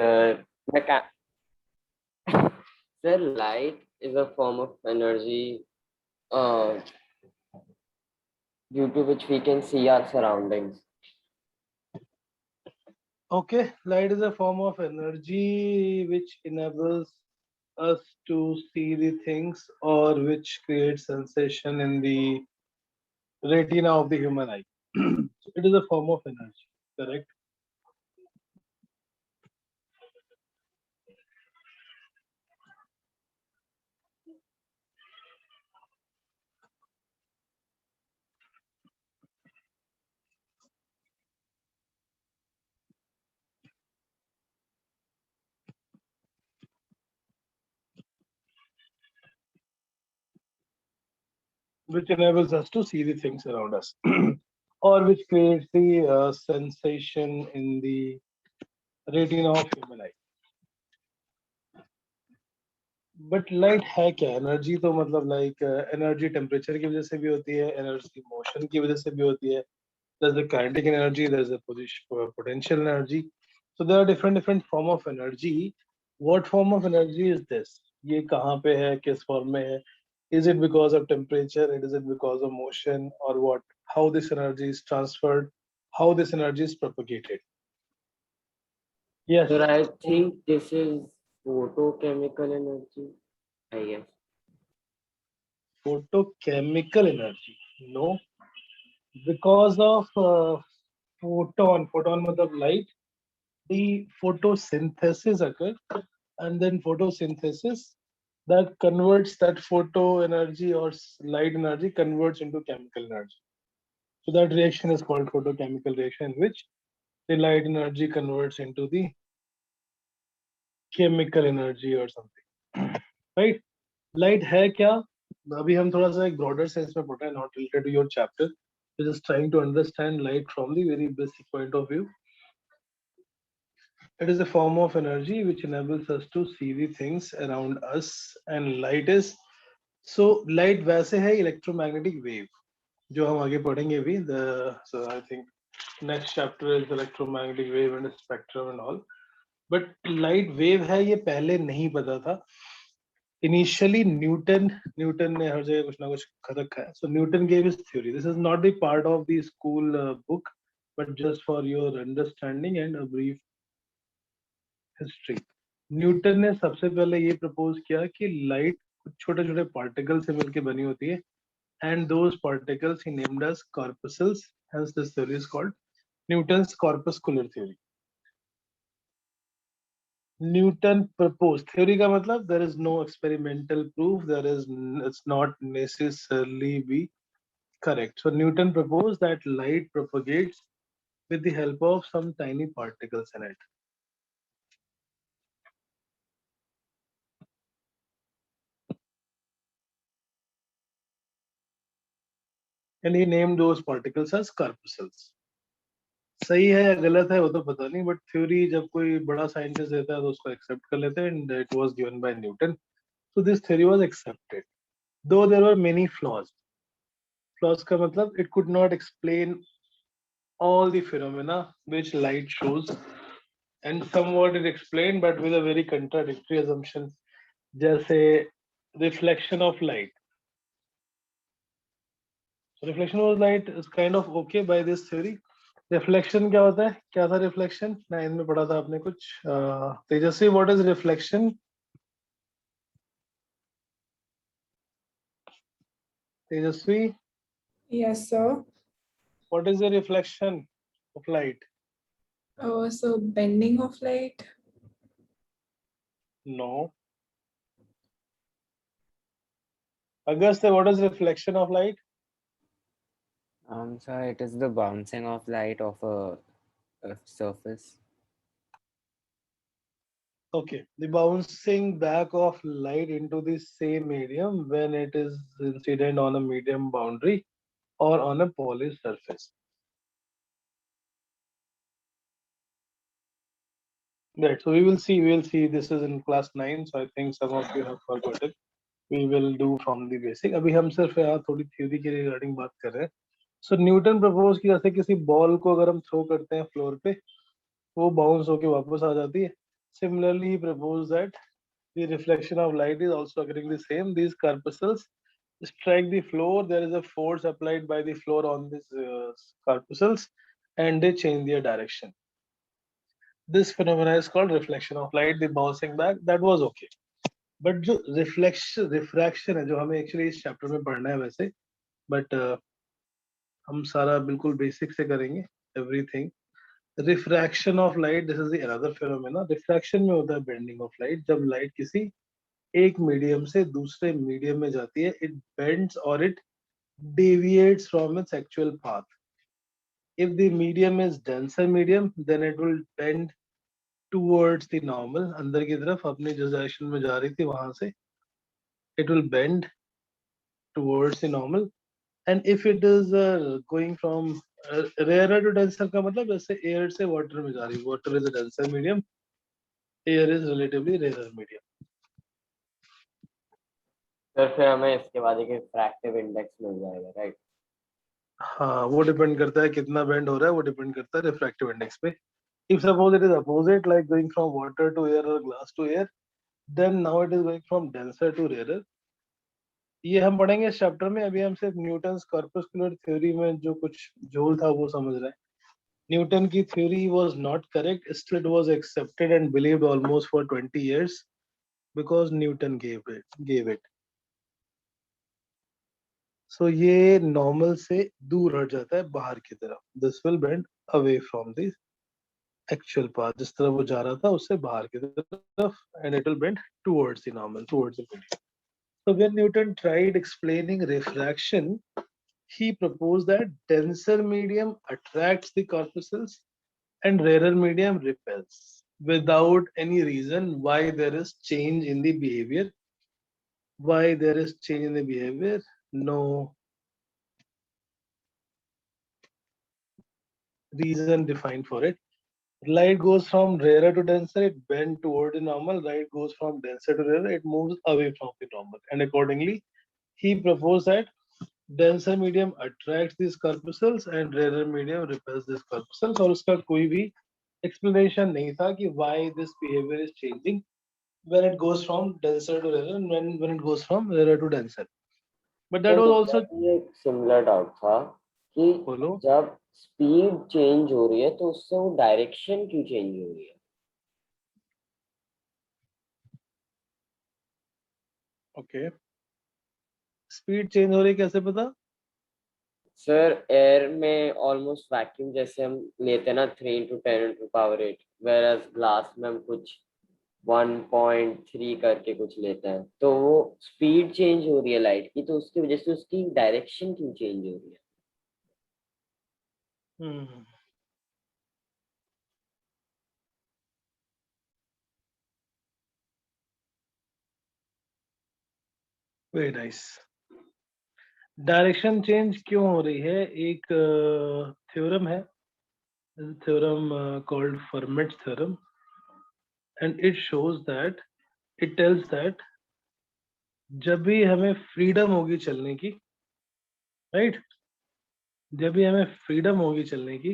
mecha- Sir, light is a form of energy uh, due to which we can see our surroundings. Okay, light is a form of energy which enables us to see the things or which creates sensation in the retina of the human eye. So it is a form of energy, correct? Which enables us to see the things around us, or which creates the sensation in the retina of human eye. But light है क्या? Energy तो मतलब like energy temperature की वजह से भी होती है, एनर्जी मोशन की वजह से भी होती है. There's a kinetic energy, there's a potential energy. So there are different form of energy. What form of energy is this? ये कहाँ पे है, किस form में है? Is it because of temperature? Is it because of motion or what? How this energy is transferred? How this energy is propagated? Yes. Sir, I think this is photochemical energy, I guess. Photochemical energy. No. Because of photon मतलब light, the photosynthesis occurs, and then photosynthesis that converts that photo energy or light energy converts into chemical energy. So that reaction is called photochemical reaction, in which the light energy converts into the chemical energy or something. Right? Light है क्या? अभी हम थोड़ा सा एक broader sense में पढ़ रहे हैं, not related to your chapter. We're just trying to understand light from the very basic point of view. It is a form of energy which enables us to see the things around us, and light is, so light वैसे है electromagnetic wave जो हम आगे पढ़ेंगे भी. So I think next chapter is electromagnetic wave and spectrum and all. But light wave है ये पहले नहीं पता था. Initially न्यूटन ने हर जगह कुछ ना कुछ रखा है. So Newton gave his theory. This is not the part of the school book, but just for your understanding and a brief history. Newton ने सबसे पहले ये प्रपोज किया कि लाइट कुछ छोटे छोटे पार्टिकल से मिलकर बनी होती है, and those particles he named as corpuscles. Hence this theory is called Newton's corpuscular theory. Newton propose theory का मतलब there is no experimental proof, there is, it's not necessarily be correct. So Newton proposed that light propagates with the help of some tiny particles in it. And he named those particles as corpuscles. सही है या गलत है वो तो पता नहीं, but theory जब कोई बड़ा साइंटिस्ट देता है तो उसको एक्सेप्ट कर लेते हैं, and it was given by Newton. So this theory was accepted, though there were many flaws. Flaws का मतलब it could not explain all the phenomena which light shows, and somewhat it explained but with a very contradictory assumption. जैसे reflection of light. So reflection of light is kind of okay by this theory. Reflection क्या होता है? क्या था reflection? 9 में पढ़ा था आपने कुछ. Tejaswi, what is reflection? Tejaswi, Yes, sir. What is the reflection of light? So bending of light. No. Agast, what is reflection of light? Sir, it is the bouncing of light off a surface. Okay, the bouncing back of light into the same medium when it is incident on a medium boundary or on a polished surface. Right, so we will see this is in class 9, so I think some of you have forgotten. We will do from the basic. अभी हम सिर्फ यहाँ थोड़ी theory के regarding बात कर रहे हैं. सो न्यूटन प्रपोज किया जैसे किसी बॉल को अगर हम थ्रो करते हैं फ्लोर पे, वो बाउंस होके वापस आ जाती है. Similarly, he proposed that the reflection of light is also occurring the same. These corpuscles strike the floor. There is a force applied by the floor on these corpuscles, and they change their direction. This phenomena is called reflection of light. The bouncing back, that was okay. But जो refraction है, जो हमें actually इस chapter में पढ़ना है वैसे, but हम सारा बिल्कुल बेसिक से करेंगे everything. Refraction of light, this is the another phenomena. Refraction में होता है बेंडिंग ऑफ लाइट. जब लाइट किसी एक मीडियम से दूसरे मीडियम में जाती है, इट बेंड्स और it deviates from its actual path. If the medium is denser medium, then it will bend towards the normal. अंदर की तरफ अपनी जिस डायरेक्शन में जा रही थी वहां से it will bend towards the normal. And if it is going from rarer to denser का मतलब जैसे air से water में जा रही. Water is a denser medium, air is relatively rarer medium. फिर हमें इसके बाद एक रिफ्रैक्टिव इंडेक्स मिल जाएगा, राइट? हाँ, वो डिपेंड करता है कितना बेंड हो रहा है, वो डिपेंड करता है रिफ्रैक्टिव इंडेक्स पे. If suppose it is opposite, like going from water to air or glass to air, then now it is going from denser to rarer. ये हम पढ़ेंगे इस चैप्टर में. अभी हम सिर्फ न्यूटन्स कॉर्पस्कुलर थ्योरी में जो कुछ झोल था वो समझ रहे हैं. न्यूटन की theory was not correct, still it was accepted and believed almost for 20 years because Newton gave it. So ये नॉर्मल से दूर हट जाता है बाहर की तरफ. This will bend away from the actual path. जिस तरह वो जा रहा था उससे बाहर की तरफ, and it will bend towards the normal, towards the medium. So when Newton tried explaining refraction, he proposed that denser medium attracts the corpuscles and rarer medium repels, without any reason why there is change in the behavior. Why there is change in the behavior? No reason defined for it. Light goes from rarer to denser, it bends toward the normal. Light goes from denser to rarer, it moves away from the normal. And accordingly, he proposed that denser medium attracts these corpuscles and rarer medium repels these corpuscles. और उसका कोई भी explanation नहीं था कि why this behavior is changing when it goes from denser to rarer and when it goes from rarer to denser. But that was also, एक similar doubt था कि बोलो. जब स्पीड चेंज हो रही है तो उससे वो डायरेक्शन क्यों चेंज हो रही है? ओके, स्पीड चेंज हो रही है कैसे पता? सर एयर में ऑलमोस्ट वैक्यूम जैसे हम लेते हैं ना 3 × 10⁸, whereas ग्लास में हम कुछ 1.3 करके कुछ लेते हैं, तो वो स्पीड चेंज हो रही है लाइट की, तो उसकी वजह से उसकी डायरेक्शन क्यों चेंज हो रही है? Very nice. डायरेक्शन चेंज क्यों हो रही है? एक थ्योरम है, theorem called Fermat's theorem, and it shows that, it tells that जब भी हमें फ्रीडम होगी चलने की, राइट, जब भी हमें फ्रीडम होगी चलने की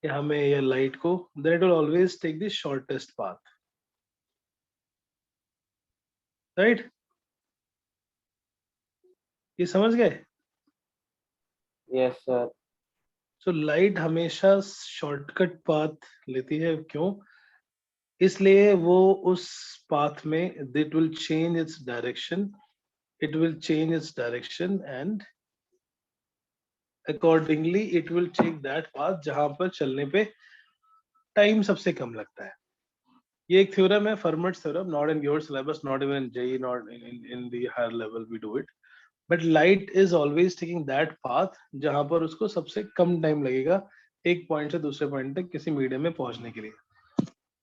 या हमें या लाइट को, then it will always take the shortest path, right. ये समझ गए? Yes sir. सो लाइट हमेशा शॉर्टकट पाथ लेती है. क्यों? इसलिए वो उस पाथ में it will change its direction, it will change its direction and accordingly it will take that path जहां पर चलने पे टाइम सबसे कम लगता है. ये एक थ्योरम है, formats theorem, not in your syllabus, not even in JEE, not in the higher level we do it, but light is always taking that path जहां पर उसको सबसे कम टाइम लगेगा एक पॉइंट से दूसरे पॉइंट तक किसी मीडियम में पहुंचने के लिए.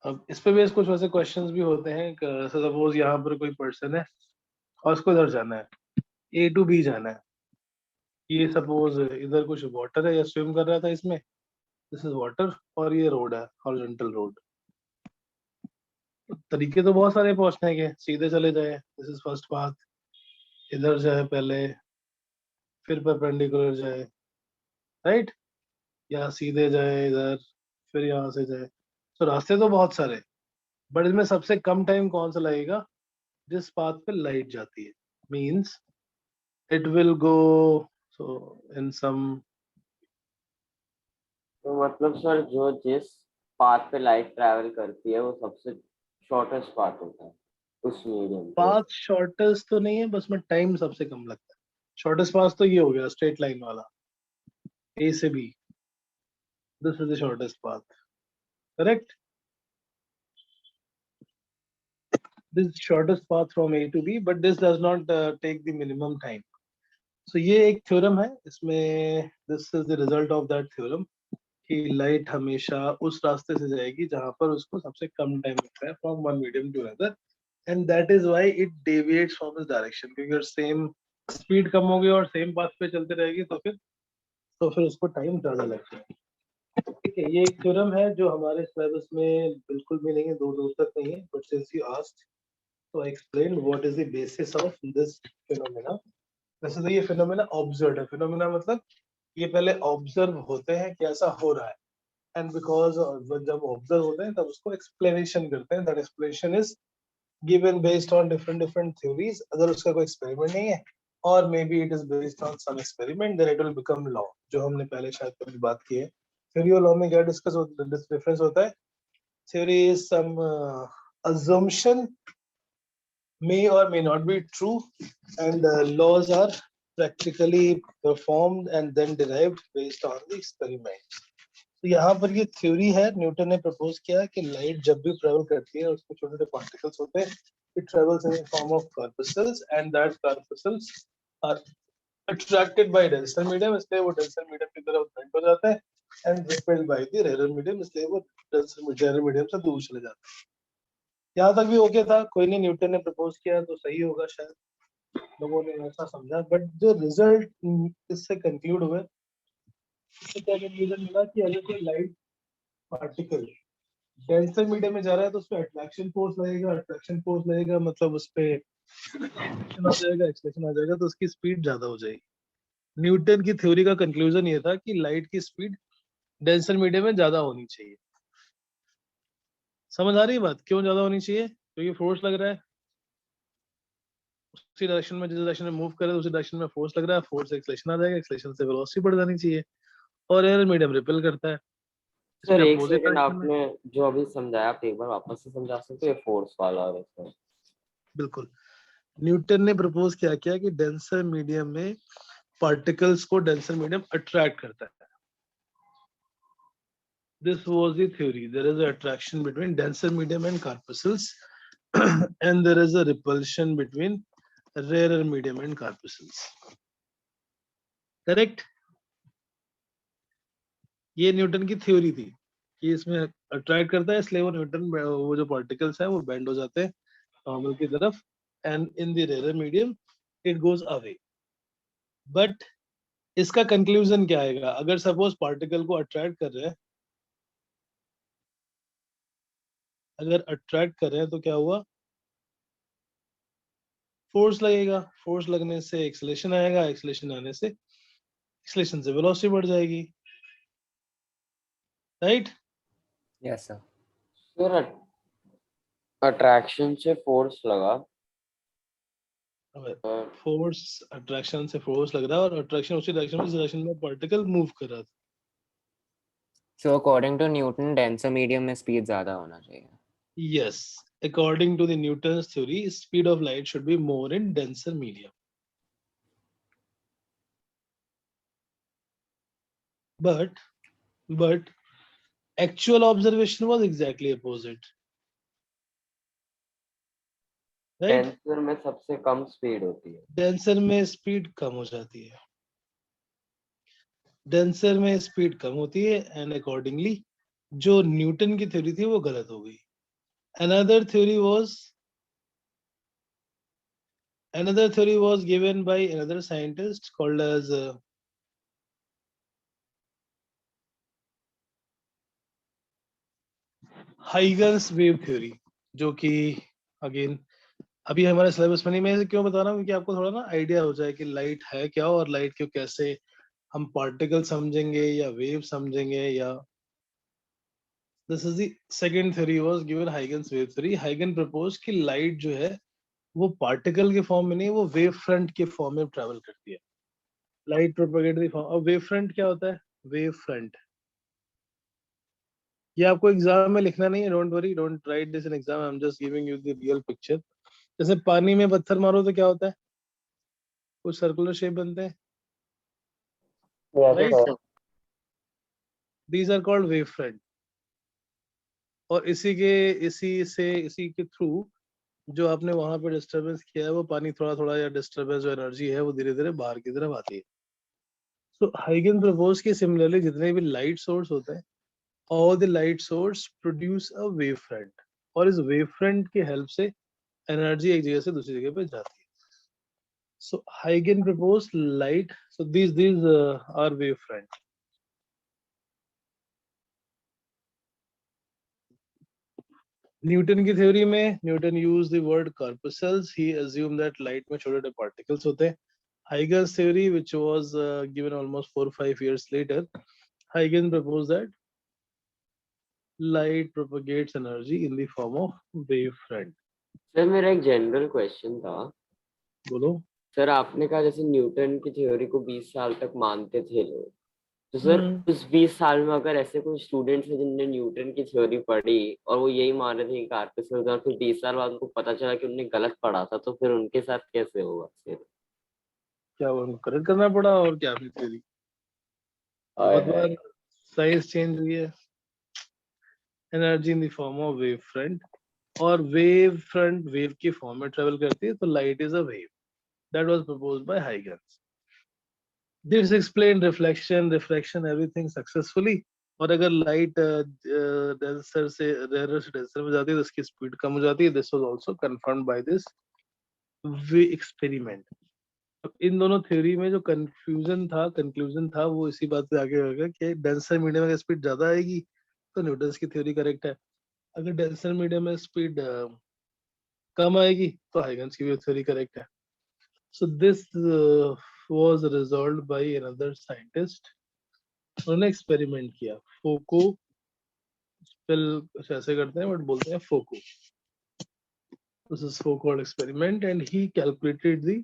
अब इस पे बेस कुछ वैसे क्वेश्चंस भी होते हैं. सपोज यहाँ पर कोई पर्सन है और उसको इधर जाना है, A to B जाना है. ये सपोज इधर कुछ वाटर है या स्विम कर रहा था इसमें, दिस इज वाटर, और ये रोड है, हॉरिजॉन्टल रोड. तरीके तो बहुत सारे पहुंचने के. सीधे चले जाए, दिस इज फर्स्ट पाथ, इधर जाए पहले, फिर परपेंडिकुलर जाए, राइट, या सीधे जाए इधर, फिर यहाँ से जाए. तो रास्ते तो बहुत सारे. बट इसमें सबसे कम टाइम कौन सा लगेगा? जिस पाथ पे लाइट जाती है, मींस इट विल गो सो इन सम, तो मतलब सर जो जिस पाथ पे लाइट ट्रैवल करती है वो सबसे शॉर्टेस्ट पाथ होता है उस मीडियम पे। पाथ शॉर्टेस्ट तो नहीं है, बस में टाइम सबसे कम लगता है। शॉर्टेस्ट पाथ तो ये हो गया स्ट्रेट लाइन वाला, ए से B, this is the shortest path, correct? This is shortest path from A to B, but this does not take the minimum time. So ये एक थ्योरम है, इसमें this is the result of that theorem कि light हमेशा उस रास्ते से जाएगी जहां पर उसको सबसे कम टाइम लगता है from one medium to another, and that is why it deviates from its direction, क्योंकि अगर सेम स्पीड कम होगी और सेम पाथ पे चलते रहेगी तो फिर उसको टाइम ज्यादा लगता है। ठीक है, ये एक थ्योरम है जो हमारे सिलेबस में बिल्कुल भी नहीं है, दूर दूर तक नहीं है, but since you asked so I explained what is the basis of this phenomena. वैसे तो ये phenomena observed है, phenomena मतलब ये पहले observe होते हैं कि ऐसा हो रहा है, and because जब observe होते हैं तब उसको explanation करते हैं, that explanation is given based on different theories. अगर उसका कोई experiment नहीं है और maybe it is based on some experiment, then it will become law, जो हमने पहले शायद कभी बात की है। theory और law में क्या difference होता है? theory is some assumption may or may not be true, and laws are practically performed and then derived based on the experiment. तो यहाँ पर ये थ्योरी है, न्यूटन ने प्रपोज किया कि लाइट जब भी ट्रेवल करती है उसमें छोटे छोटे पार्टिकल्स होते हैं, it travels in the form of corpuscles and that corpuscles are attracted by denser medium, इसलिए वो denser medium की तरफ bend हो जाता है, and repelled by the rarer medium, इसलिए वो rarer medium से दूर चले जाते हैं। यहाँ तक भी ओके था, कोई नहीं, न्यूटन ने प्रपोज किया तो सही होगा शायद, लोगों ने ऐसा समझा, बट जो रिजल्ट इससे कंक्लूड हुए उससे क्या कंक्लूजन मिला कि अगर कोई लाइट पार्टिकल डेंसर मीडियम में जा रहा है तो उसमें अट्रैक्शन फोर्स लगेगा, मतलब उस पे एक्सलेशन आ जाएगा, तो उसकी स्पीड ज्यादा हो जाएगी। न्यूटन की थ्योरी का कंक्लूजन ये था कि लाइट की स्पीड डेंसर मीडियम में ज्यादा होनी चाहिए। समझ आ रही है बात? क्यों ज्यादा होनी चाहिए? क्योंकि फोर्स लग रहा है, उसी डायरेक्शन में, जिस डायरेक्शन में मूव कर रहे हैं उसी डायरेक्शन में फोर्स लग रहा है, फोर्स से एक्सेलेरेशन आ जाएगा, एक्सेलेरेशन से वेलोसिटी बढ़ जानी चाहिए, और एयर मीडियम रिपेल करता है सर इसके एक अपोजिट सेकंड, डायरेक्शन में। आपने जो अभी समझाया आप एक बार वापस से समझा सकते हो फोर्स वाला और इसका? बिल्कुल, न्यूटन ने प्रपोज क्या किया कि डेंसर मीडियम में पार्टिकल्स को डेंसर मीडियम अट्रैक्ट करता है। This was the theory. There is an attraction between denser medium and corpuscles, and there is a repulsion between rarer medium and corpuscles. Correct? ये Newton की theory थी कि इसमें attract करता है, इसलिए वो जो पार्टिकल्स है वो बेंड हो जाते हैं नॉर्मल की तरफ, and in the rare medium it goes away. But इसका कंक्लूजन क्या आएगा? अगर सपोज पार्टिकल को अट्रैक्ट कर रहे हैं, अगर अट्रैक्ट कर रहे हैं तो क्या हुआ? फोर्स लगेगा, फोर्स लगने से एक्सेलेरेशन आएगा, एक्सेलेरेशन आने से एक्सेलेरेशन से वेलोसिटी बढ़ जाएगी, right? Yes, sir. Sir attraction से फोर्स लगा और फोर्स, अट्रैक्शन से फोर्स लग रहा है और अट्रैक्शन उसी डायरेक्शन में जिस डायरेक्शन में पार्टिकल मूव कर रहा था। So according to Newton, denser medium में speed ज़्यादा होना चाहिए. Yes, according to the Newton's theory, speed of light should be more in denser medium. But actual observation was exactly opposite. Right? Denser में सबसे कम speed होती है। Denser में speed कम हो जाती है, डेंसर में स्पीड कम होती है, एंड अकॉर्डिंगली जो न्यूटन की थ्योरी थी वो गलत हो गई। Another theory was given by another scientist called as Huygens wave theory, जो कि अगेन अभी हमारे सिलेबस में नहीं। मैं इसे क्यों बता रहा हूँ? क्योंकि आपको थोड़ा ना आइडिया हो जाए कि लाइट है क्या और लाइट को कैसे हम पार्टिकल समझेंगे या वेव समझेंगे या this is the second theory was given, Huygens wave theory. Huygen propose कि लाइट जो है वो पार्टिकल के फॉर्म में नहीं, वो वेव फ्रंट के फॉर्म में ट्रैवल करती है. Light propagate the form. अब वेव फ्रंट क्या होता है? वेव फ्रंट ये आपको एग्जाम में लिखना नहीं है, don't worry, don't write this in exam, I am just giving you the real picture. जैसे पानी में पत्थर मारो तो क्या होता है? कुछ सर्कुलर शेप बनते हैं, Yes, right? sir. These are called wave front. और इसी के थ्रू जो आपने वहां पे डिस्टरबेंस किया है, वो पानी थोड़ा थोड़ा, या डिस्टरबेंस जो एनर्जी है वो धीरे धीरे बाहर की तरफ आती है. सो हाइगन प्रपोज की सिमिलरली जितने भी लाइट सोर्स होते हैं, all the light source produce a wave front, और इस वेव फ्रंट की हेल्प से एनर्जी एक जगह से दूसरी जगह पे जाती है. So Huygen propose light, so these are wavefront. Newton की थ्योरी में Newton use the word corpuscles. He assumed that light में छोटे छोटे particles होते हैं. Huygens theory, which was given almost 4 or 5 years later, Huygens proposed that light propagates energy in the form of wavefront. Sir मेरा एक general question था. बोलो. Sir आपने कहा जैसे न्यूटन की थ्योरी को 20 साल तक मानते थे लोग, तो सर उस 20 साल में अगर ऐसे कोई स्टूडेंट्स हैं जिनने न्यूटन की थ्योरी पढ़ी और वो यही मान रहे थे कि कार्टेशियन, और फिर 20 साल बाद उनको पता चला कि उन्होंने गलत पढ़ा था, तो फिर उनके साथ कैसे होगा फिर? क्या उनको करेक्ट करना पड़ा, और क्या अपनी थ्योरी? हाय बहुत हाय. बार साइज चेंज हुई है. Energy in the form of wave front, और वेव फ्रंट वेव की फॉर्म में ट्रेवल करती है, तो light is a wave. That was proposed by Huygens. This explained reflection, refraction, everything successfully. और अगर लाइट डेंसर से रेयर से डेंसर में जाती है तो इसकी स्पीड कम हो जाती है. This was also confirmed by this way experiment. अब इन दोनों थ्योरी में जो कंक्लूजन था वो इसी बात पे आगे होगा कि डेंसर मीडियम में स्पीड ज्यादा आएगी तो न्यूटन की थ्योरी करेक्ट है. अगर डेंसर मीडियम में स्पीड कम आएगी तो हाइगन्स की भी थ्योरी करेक्ट है. So this was resolved by another scientist. उन्होंने एक्सपेरिमेंट किया. फोको, स्पेल ऐसे करते हैं बट बोलते हैं Foucault. This is Foucault's experiment and he calculated the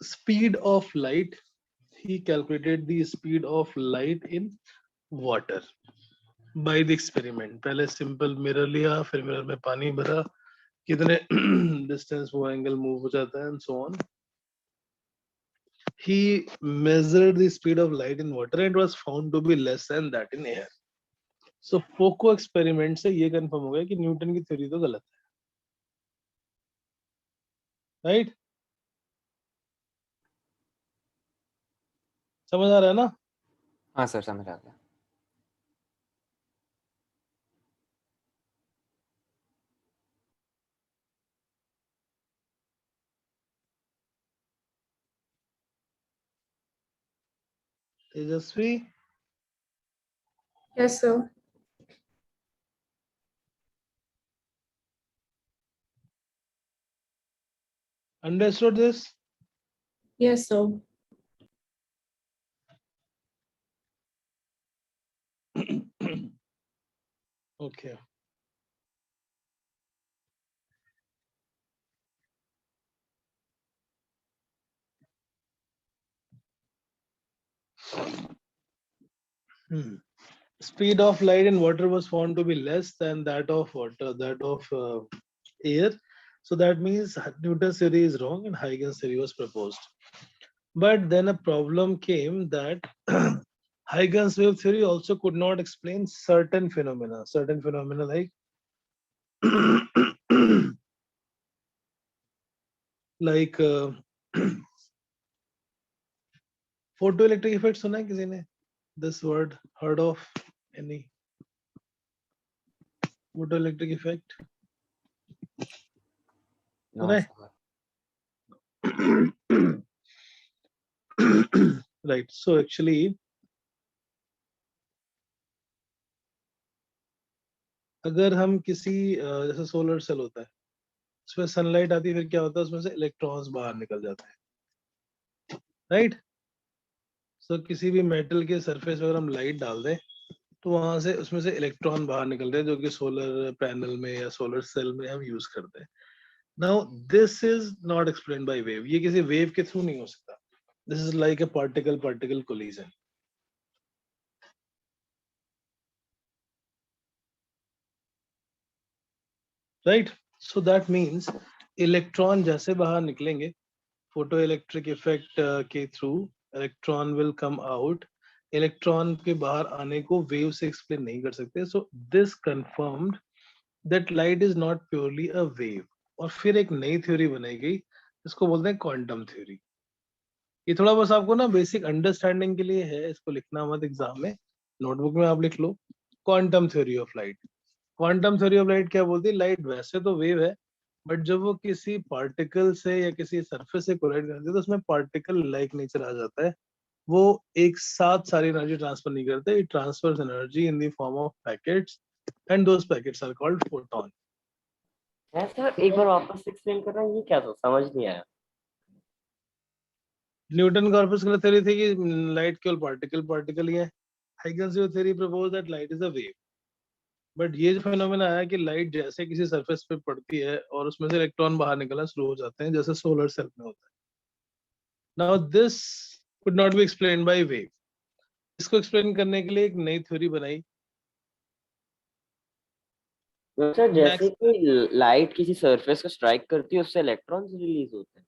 speed of light. he calculated the speed of light in water by the experiment. पहले simple mirror लिया, फिर मिरर में पानी भरा, कितने डिस्टेंस वो एंगल मूव हो जाता है, and so on. He measured the speed of light in water and it was found to be less than that in air. So फोको experiment से ये कंफर्म हो गया कि न्यूटन की थ्योरी तो गलत है. राइट? समझ आ रहा है ना? हाँ सर, समझ आ गया. तेजस्वी, Yes, sir. Understood this? Yes, sir. Okay. Speed of light in water was found to be less than that of air. So that means Newton's theory is wrong and Huygens theory was proposed. But then a problem came that Huygens wave theory also could not explain certain phenomena. Certain phenomena like like photoelectric effect. सुना है किसी ने? This word heard of any? Photoelectric effect. No, Right. sir. Right. So actually, अगर हम किसी जैसे solar cell होता है, उसमें सनलाइट आती है, फिर क्या होता है, उसमें से इलेक्ट्रॉन्स बाहर निकल जाते हैं. राइट? सो किसी भी मेटल के सरफेस पर हम लाइट डाल दें तो वहां से उसमें से इलेक्ट्रॉन बाहर निकलते हैं जो कि सोलर पैनल में या सोलर सेल में हम यूज करते हैं. Now this is not explain by wave. ये किसी वेव के थ्रू नहीं हो सकता. This is like a particle particle collision. Right. So that means electron जैसे बाहर निकलेंगे फोटो इलेक्ट्रिक इफेक्ट के through electron will come out. Electron के बाहर आने को वेव से एक्सप्लेन नहीं कर सकते. So this confirmed that light is not purely a wave. और फिर एक नई थ्योरी बनाई गई इसको बोलते हैं क्वांटम थ्योरी. ये थोड़ा बस आपको ना बेसिक अंडरस्टैंडिंग के लिए है. इसको लिखना मत एग्जाम में. नोटबुक में आप लिख लो quantum theory of light. Quantum theory of light क्या बोलती है? लाइट वैसे तो वेव है बट जब वो किसी पार्टिकल से या किसी सरफेस से कोलाइड करती है तो उसमें पार्टिकल लाइक नेचर आ जाता है. वो एक साथ सारी एनर्जी ट्रांसफर नहीं करते. It transfers energy in the form of packets and those packets are called photon. है सर, एक बार वापस एक्सप्लेन करना, ये क्या था, समझ नहीं आया. न्यूटन कॉर्पस्कुलर थ्योरी थी कि लाइट केवल पार्टिकल पार्टिकल ही है. Huygens theory propose that light is a wave. But ये जो फेनोमेना आया कि लाइट जैसे किसी सरफेस पे पड़ती है और उसमें से इलेक्ट्रॉन बाहर निकलना शुरू हो जाते हैं जैसे सोलर सेल में होता है. Now this could not be explain by wave. इसको एक्सप्लेन करने के लिए एक नई थ्योरी बनाई. तो सर जैसे मैक्स. कि लाइट किसी सरफेस को स्ट्राइक करती है, उससे इलेक्ट्रॉन्स रिलीज होते हैं.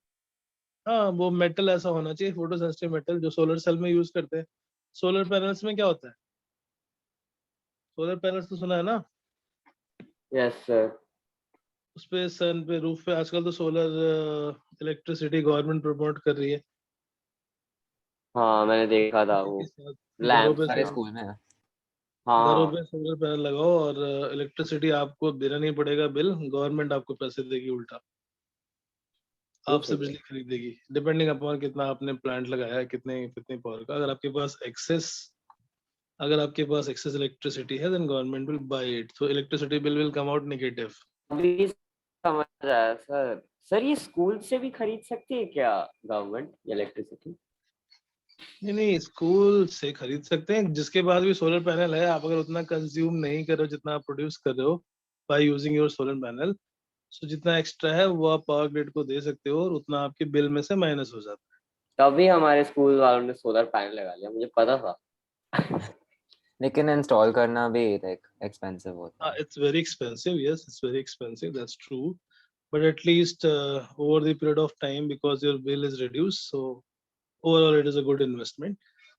हाँ, वो मेटल ऐसा होना चाहिए फोटो सेंसिटिव मेटल जो सोलर सेल में यूज करते हैं. सोलर पैनल्स में क्या होता है? सोलर पैनल्स तो सुना है ना. Yes sir. उस पे सन पे रूफ पे आजकल तो सोलर इलेक्ट्रिसिटी गवर्नमेंट प्रमोट कर रही है. हाँ मैंने देखा था के वो साथ घरों लैंप. पे हमारे स्कूल में है. घरों हाँ. पे सोलर पैनल लगाओ और इलेक्ट्रिसिटी आपको देना नहीं पड़ेगा बिल. गवर्नमेंट आपको पैसे देगी उल्टा. ये आपसे सही है. बिजली खरीदेगी डिपेंडिंग अपॉन कितना आपने प्लांट लगाया है कितने कितने पावर का. अगर आपके पास एक्सेस इलेक्ट्रिसिटी है then government will buy it. So electricity bill will come out negative. अभी समझ आया सर. सर ये स्कूल से भी खरीद सकती है क्या गवर्नमेंट इलेक्ट्रिसिटी? नहीं नहीं, स्कूल से खरीद सकते हैं. जिसके पास भी सोलर पैनल है आप अगर उतना कंज्यूम नहीं कर रहे हो जितना आप प्रोड्यूस कर रहे हो by using your solar panel. So जितना एक्स्ट्रा है वो आप पावर ग्रिड को दे सकते हो और उतना आपके बिल में से माइनस हो जाता तभी हमारे स्कूल वालों ने सोलर पैनल लगा लिया, मुझे पता था. लेकिन इंस्टॉल करना भी लाइक एक्सपेंसिव होता है. है. It's very expensive. Yes, it's very expensive. That's true. But at least over the period of time because your bill is reduced, so overall it is a good investment.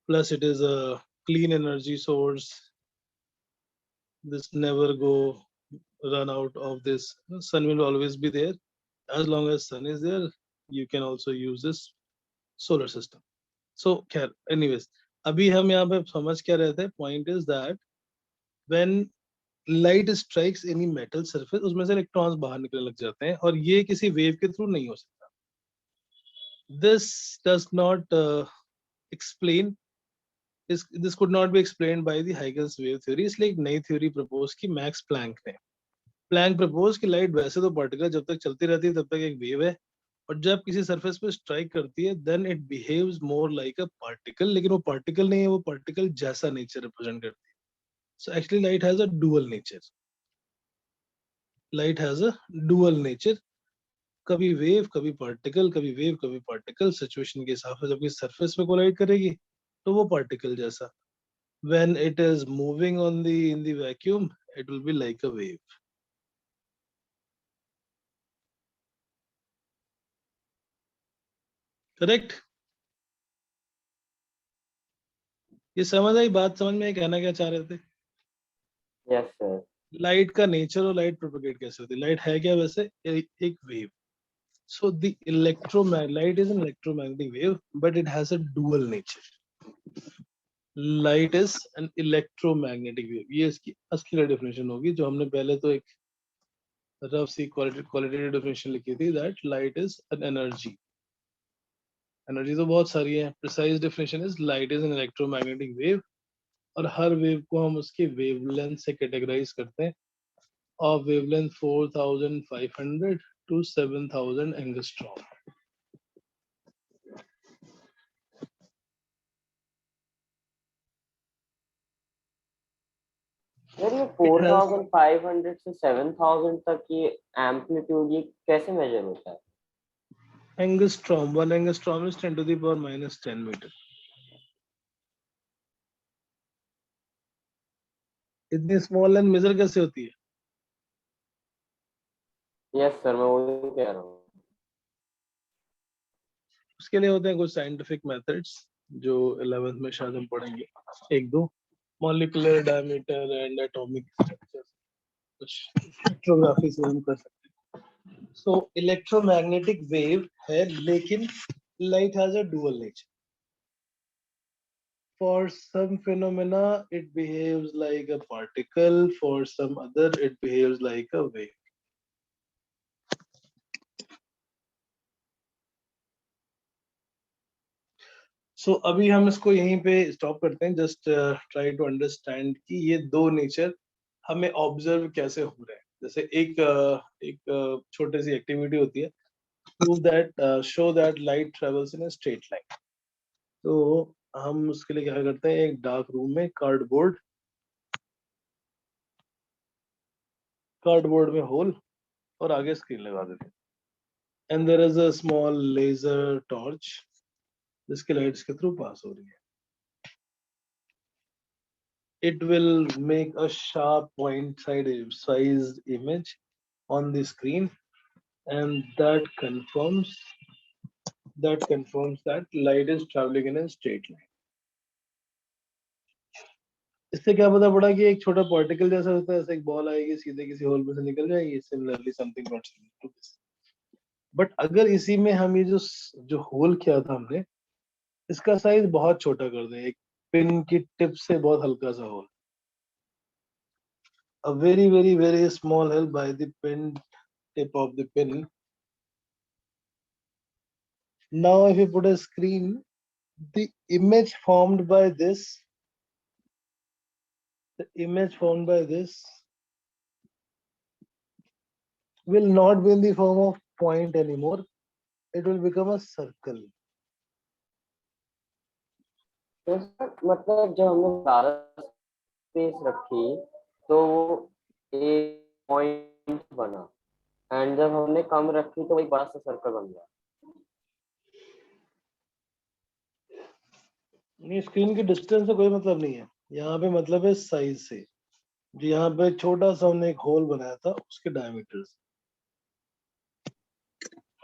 Plus it is a clean energy source. This never go run out of this. Sun will always be there. As long as sun is there you can also use this solar system. So खैर anyways, अभी हम यहाँ पे समझ क्या रहे थे. Point is that when light strikes any metal surface उसमें से इलेक्ट्रॉन्स बाहर निकलने लग जाते हैं और ये किसी वेव के थ्रू नहीं हो सकता. This does not explain. This could not be explained by the Huygens wave theory. इसलिए एक नई थ्योरी प्रपोज की मैक्स प्लैंक ने. प्लैंक प्रपोज कि लाइट वैसे तो पार्टिकल जब तक चलती रहती है तब तक एक वेव है और जब किसी सरफेस पे स्ट्राइक करती है then it behaves more like a particle. लेकिन वो पार्टिकल नहीं है, वो पार्टिकल जैसा नेचर रिप्रेजेंट करती है. So actually light has a dual nature. Light has a dual nature. कभी वेव कभी पार्टिकल, कभी वेव कभी पार्टिकल. सिचुएशन के हिसाब से जब किसी सरफेस पे कोलाइड करेगी तो वो पार्टिकल जैसा. When it is moving on the in the vacuum it will be like a wave. Correct. ये समझ आई बात? समझ में आई कहना क्या चाह रहे थे? Yes sir. लाइट का नेचर और लाइट प्रोपेगेट कैसे होती है. लाइट है क्या वैसे? एक wave. So the electromagnetic light is an electromagnetic wave but it has a dual nature. Light is an electromagnetic wave. ये इसकी असली डेफिनेशन होगी जो हमने पहले तो एक रफ सी क्वालिटेटिव डेफिनेशन लिखी थी that light is an energy. Energy तो बहुत सारी है. Precise definition is light is an electromagnetic wave और हर वेव को हम उसके वेवलेंथ से कैटेगराइज करते हैं. और वेवलेंथ 4500 टू 7000 एंगस्ट्रॉम. यार ये It has 4500 से 7000 तक ये एम्पलीट्यूड ये कैसे मेजर होता है? angstrom. 1 angstrom is 10 to the power minus 10 meter. इतनी स्मॉल लेंथ मेजर कैसे होती है? यस सर, मैं वही कह रहा हूँ। उसके लिए होते हैं कुछ साइंटिफिक मेथड्स जो 11th में शायद हम पढ़ेंगे, एक दो, molecular diameter and atomic structure, कुछ स्पेक्ट्रोग्राफी से हम कर सकते हैं। सो इलेक्ट्रोमैग्नेटिक वेव है, लेकिन light has a dual nature. For some phenomena it behaves like a particle, for some other it behaves like a wave. सो अभी हम इसको यहीं पे स्टॉप करते हैं. जस्ट ट्राई टू अंडरस्टैंड कि ये दो नेचर हमें ऑब्जर्व कैसे हो रहे हैं. जैसे एक छोटी सी एक्टिविटी होती है, prove that, show that light travels in a straight line. तो हम उसके लिए क्या करते हैं, एक डार्क रूम में कार्डबोर्ड में होल और आगे स्क्रीन लगा देते हैं. And there is a small laser torch जिसकी लाइट इसके थ्रू पास हो रही है. It will make a sharp point-sized image on the screen, and that confirms that light is traveling in a straight line. इससे क्या पता पड़ा कि एक छोटा पार्टिकल जैसा होता है, ऐसे एक बॉल आएगी सीधे किसी होल में से निकल जाएगी. Similarly something not similar to this. But अगर इसी में हम ये जो होल किया था हमने, इसका साइज बहुत छोटा कर दें, एक पिन की टिप से बहुत हल्का सा whole, a very small hole by the tip of the pin. Now if you put a screen, the image formed by this will not be in the form of point anymore. It will become a circle. तो sir मतलब जब हमने सारा space रखी तो वो एक point बना, एंड जब हमने कम रखी तो एक बड़ा सा सर्कल बन गया. नहीं, स्क्रीन की डिस्टेंस से कोई मतलब नहीं है, यहाँ पे मतलब है साइज से. जो यहाँ पे छोटा सा हमने एक होल बनाया था उसके डायमीटर से.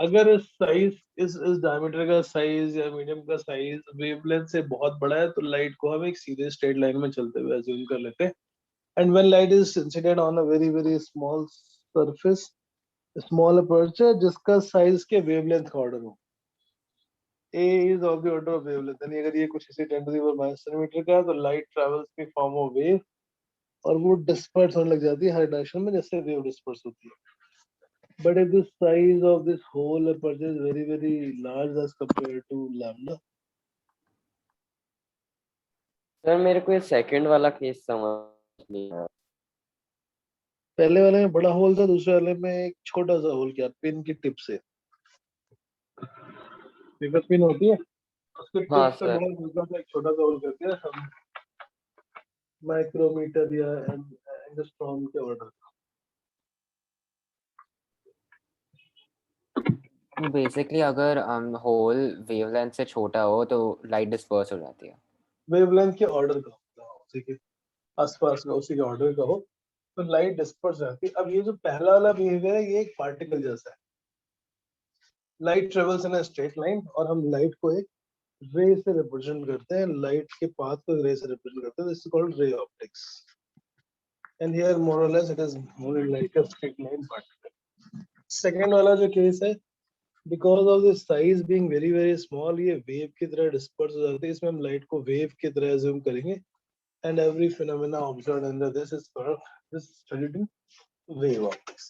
अगर इस डायमीटर का साइज या मीडियम का साइज वेवलेंथ से बहुत बड़ा है तो लाइट को हम एक सीधे स्ट्रेट लाइन में चलते हुए अज्यूम कर लेते हैं. And when light is incident on a very small surface, small aperture जिसका साइज के वेवलेंथ का ऑर्डर हो, A is of the order of wavelength. यानी अगर ये कुछ इसी 10 to the power minus centimetre का है तो लाइट ट्रेवल्स की फॉर्म ऑफ वेव और वो डिस्पर्स होने लग जाती है हर डायरेक्शन में जैसे वेव डिस्पर्स होती है. But if the size of this whole aperture is very large as compared to lambda, sir मेरे को ये सेकंड वाला केस समझ नहीं आया. पहले वाले में बड़ा होल था, दूसरे वाले में एक छोटा सा होल किया पिन की टिप से. पेपर पिन होती है, उसके हाँ टिप से सर. बहुत हल्का सा एक छोटा सा होल करके हम माइक्रोमीटर या एंगस्ट्रॉम के ऑर्डर. बेसिकली अगर होल वेवलेंथ से छोटा हो तो लाइट डिस्पर्स हो जाती है. वेवलेंथ के ऑर्डर का होता है, उसी के आसपास का, उसी के ऑर्डर का हो तो लाइट डिस्पर्स रहती है. अब ये जो पहला वाला बिहेवियर है ये एक पार्टिकल जैसा है. Light travels in a straight line और हम लाइट को एक रे से रिप्रेजेंट करते हैं, लाइट के पाथ को रे से रिप्रेजेंट करते हैं. This is called ray optics. And here more or less it is more like a straight line particle. Second वाला जो केस है, because of the size being very small, ये वेव की तरह डिस्पर्स हो जाती है. इसमें हम लाइट को वेव की तरह अज्यूम करेंगे. And every phenomena observed under this is studied in wave optics.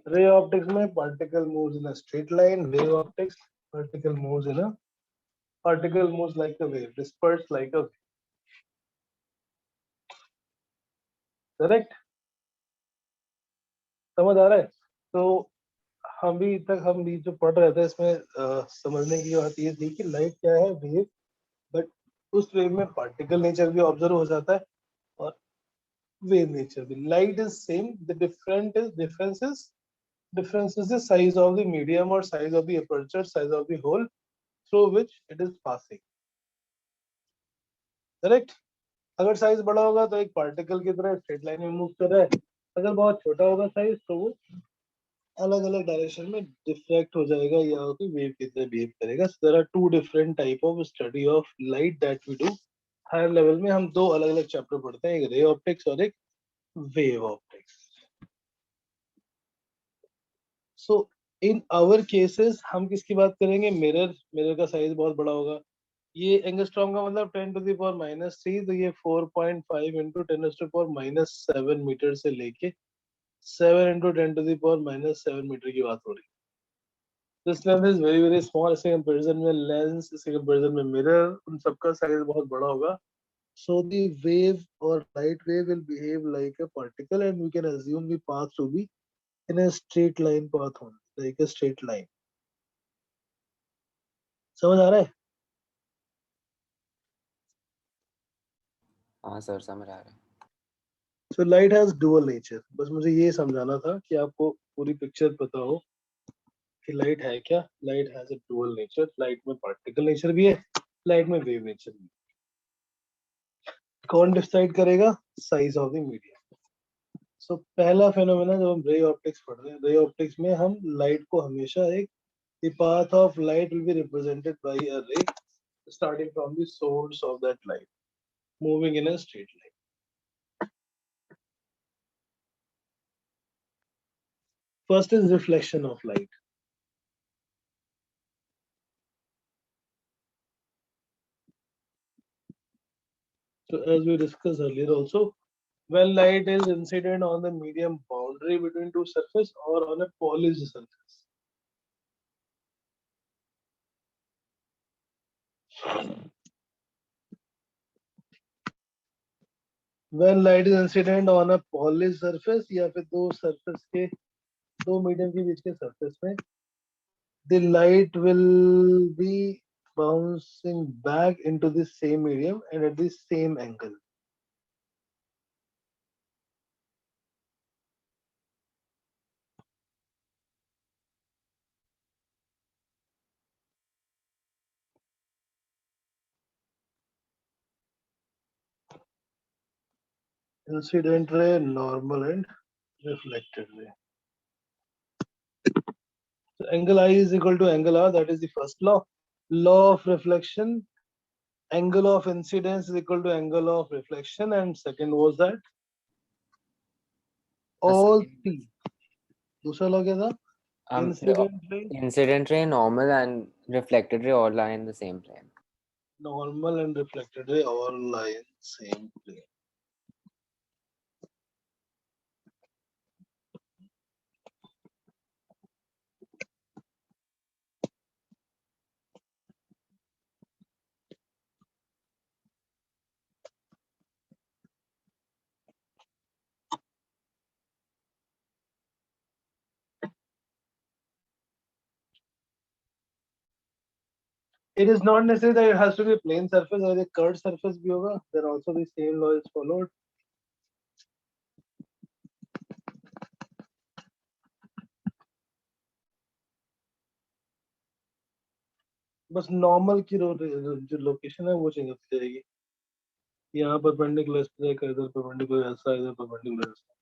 Ray optics में particle moves in a straight line. Wave optics, particle moves like a wave, dispersed like a wave. Correct? समझ आ रहा है? तो हम भी जो पढ़ रहे थे इसमें समझने की बात ये थी कि लाइट क्या है, वेव. बट उस वेव में पार्टिकल नेचर भी ऑब्जर्व हो जाता है और wave nature भी. Light is same. The difference is the size of the medium or size of the aperture, size of the hole through which it is passing. Correct? अगर size बड़ा होगा तो एक पार्टिकल की तरह स्ट्रेट लाइन में move कर रहा है. अगर बहुत छोटा होगा साइज तो वो अलग अलग डायरेक्शन में डिफ्रैक्ट हो जाएगा या कोई वेव की तरह बिहेव करेगा. So there are two different type of study of light that we do. Higher level में हम दो अलग अलग चैप्टर पढ़ते हैं, एक रे ऑप्टिक्स और एक wave optics. So in our cases हम किसकी बात करेंगे? मिरर का साइज बहुत बड़ा होगा. ये एंगस्ट्रॉम का मतलब 10 टू द पावर -3, तो ये 4.5 into 10 to the power -7 metre से लेके 7 into 10 to the power -7 metre की बात हो रही है. This length is very very small. इसके कंपैरिजन में लेंस, इसके कंपैरिजन में मिरर, उन सबका साइज बहुत बड़ा होगा. So the wave or light wave will behave like a particle, and we can assume the path to be in a straight line path only, like a straight line. समझ आ रहा है? हाँ sir समझ आ रहा है. So light has dual nature. बस मुझे ये समझाना था कि आपको पूरी पिक्चर पता हो कि लाइट है क्या. Light has a dual nature. Light में पार्टिकल नेचर भी है, लाइट में वेव नेचर भी है. कौन डिसाइड करेगा? Size of the medium. So पहला फेनोमेना जब हम रे ऑप्टिक्स पढ़ रहे हैं, रे ऑप्टिक्स में हम लाइट को हमेशा एक the path of light will be represented by a ray starting from the source of that light moving in a straight line. First is reflection of light. So as we discussed earlier also, when light is incident on the medium boundary between two surfaces or on a polished surface, when light is incident on a polished surface या फिर दो surface के दो medium के बीच के surface में, the light will be bouncing back into the same medium and at the same angle. Incident ray, normal and reflected ray. So angle I is equal to angle R, that is the first law. Law of reflection, angle of incidence is equal to angle of reflection, and second was that all P. दूसरा law क्या था? Incident ray, Incident ray, normal and reflected ray all lie in the same plane. normal and reflected ray all lie in same plane. It is not necessary that it has to be a plane surface or a curved surface भी होगा. Then also the same law is followed. बस normal की जो location है वो change होती जाएगी. यहाँ परपेंडिकुलर इस तरह का, इधर परपेंडिकुलर ऐसा, इधर परपेंडिकुलर ऐसा.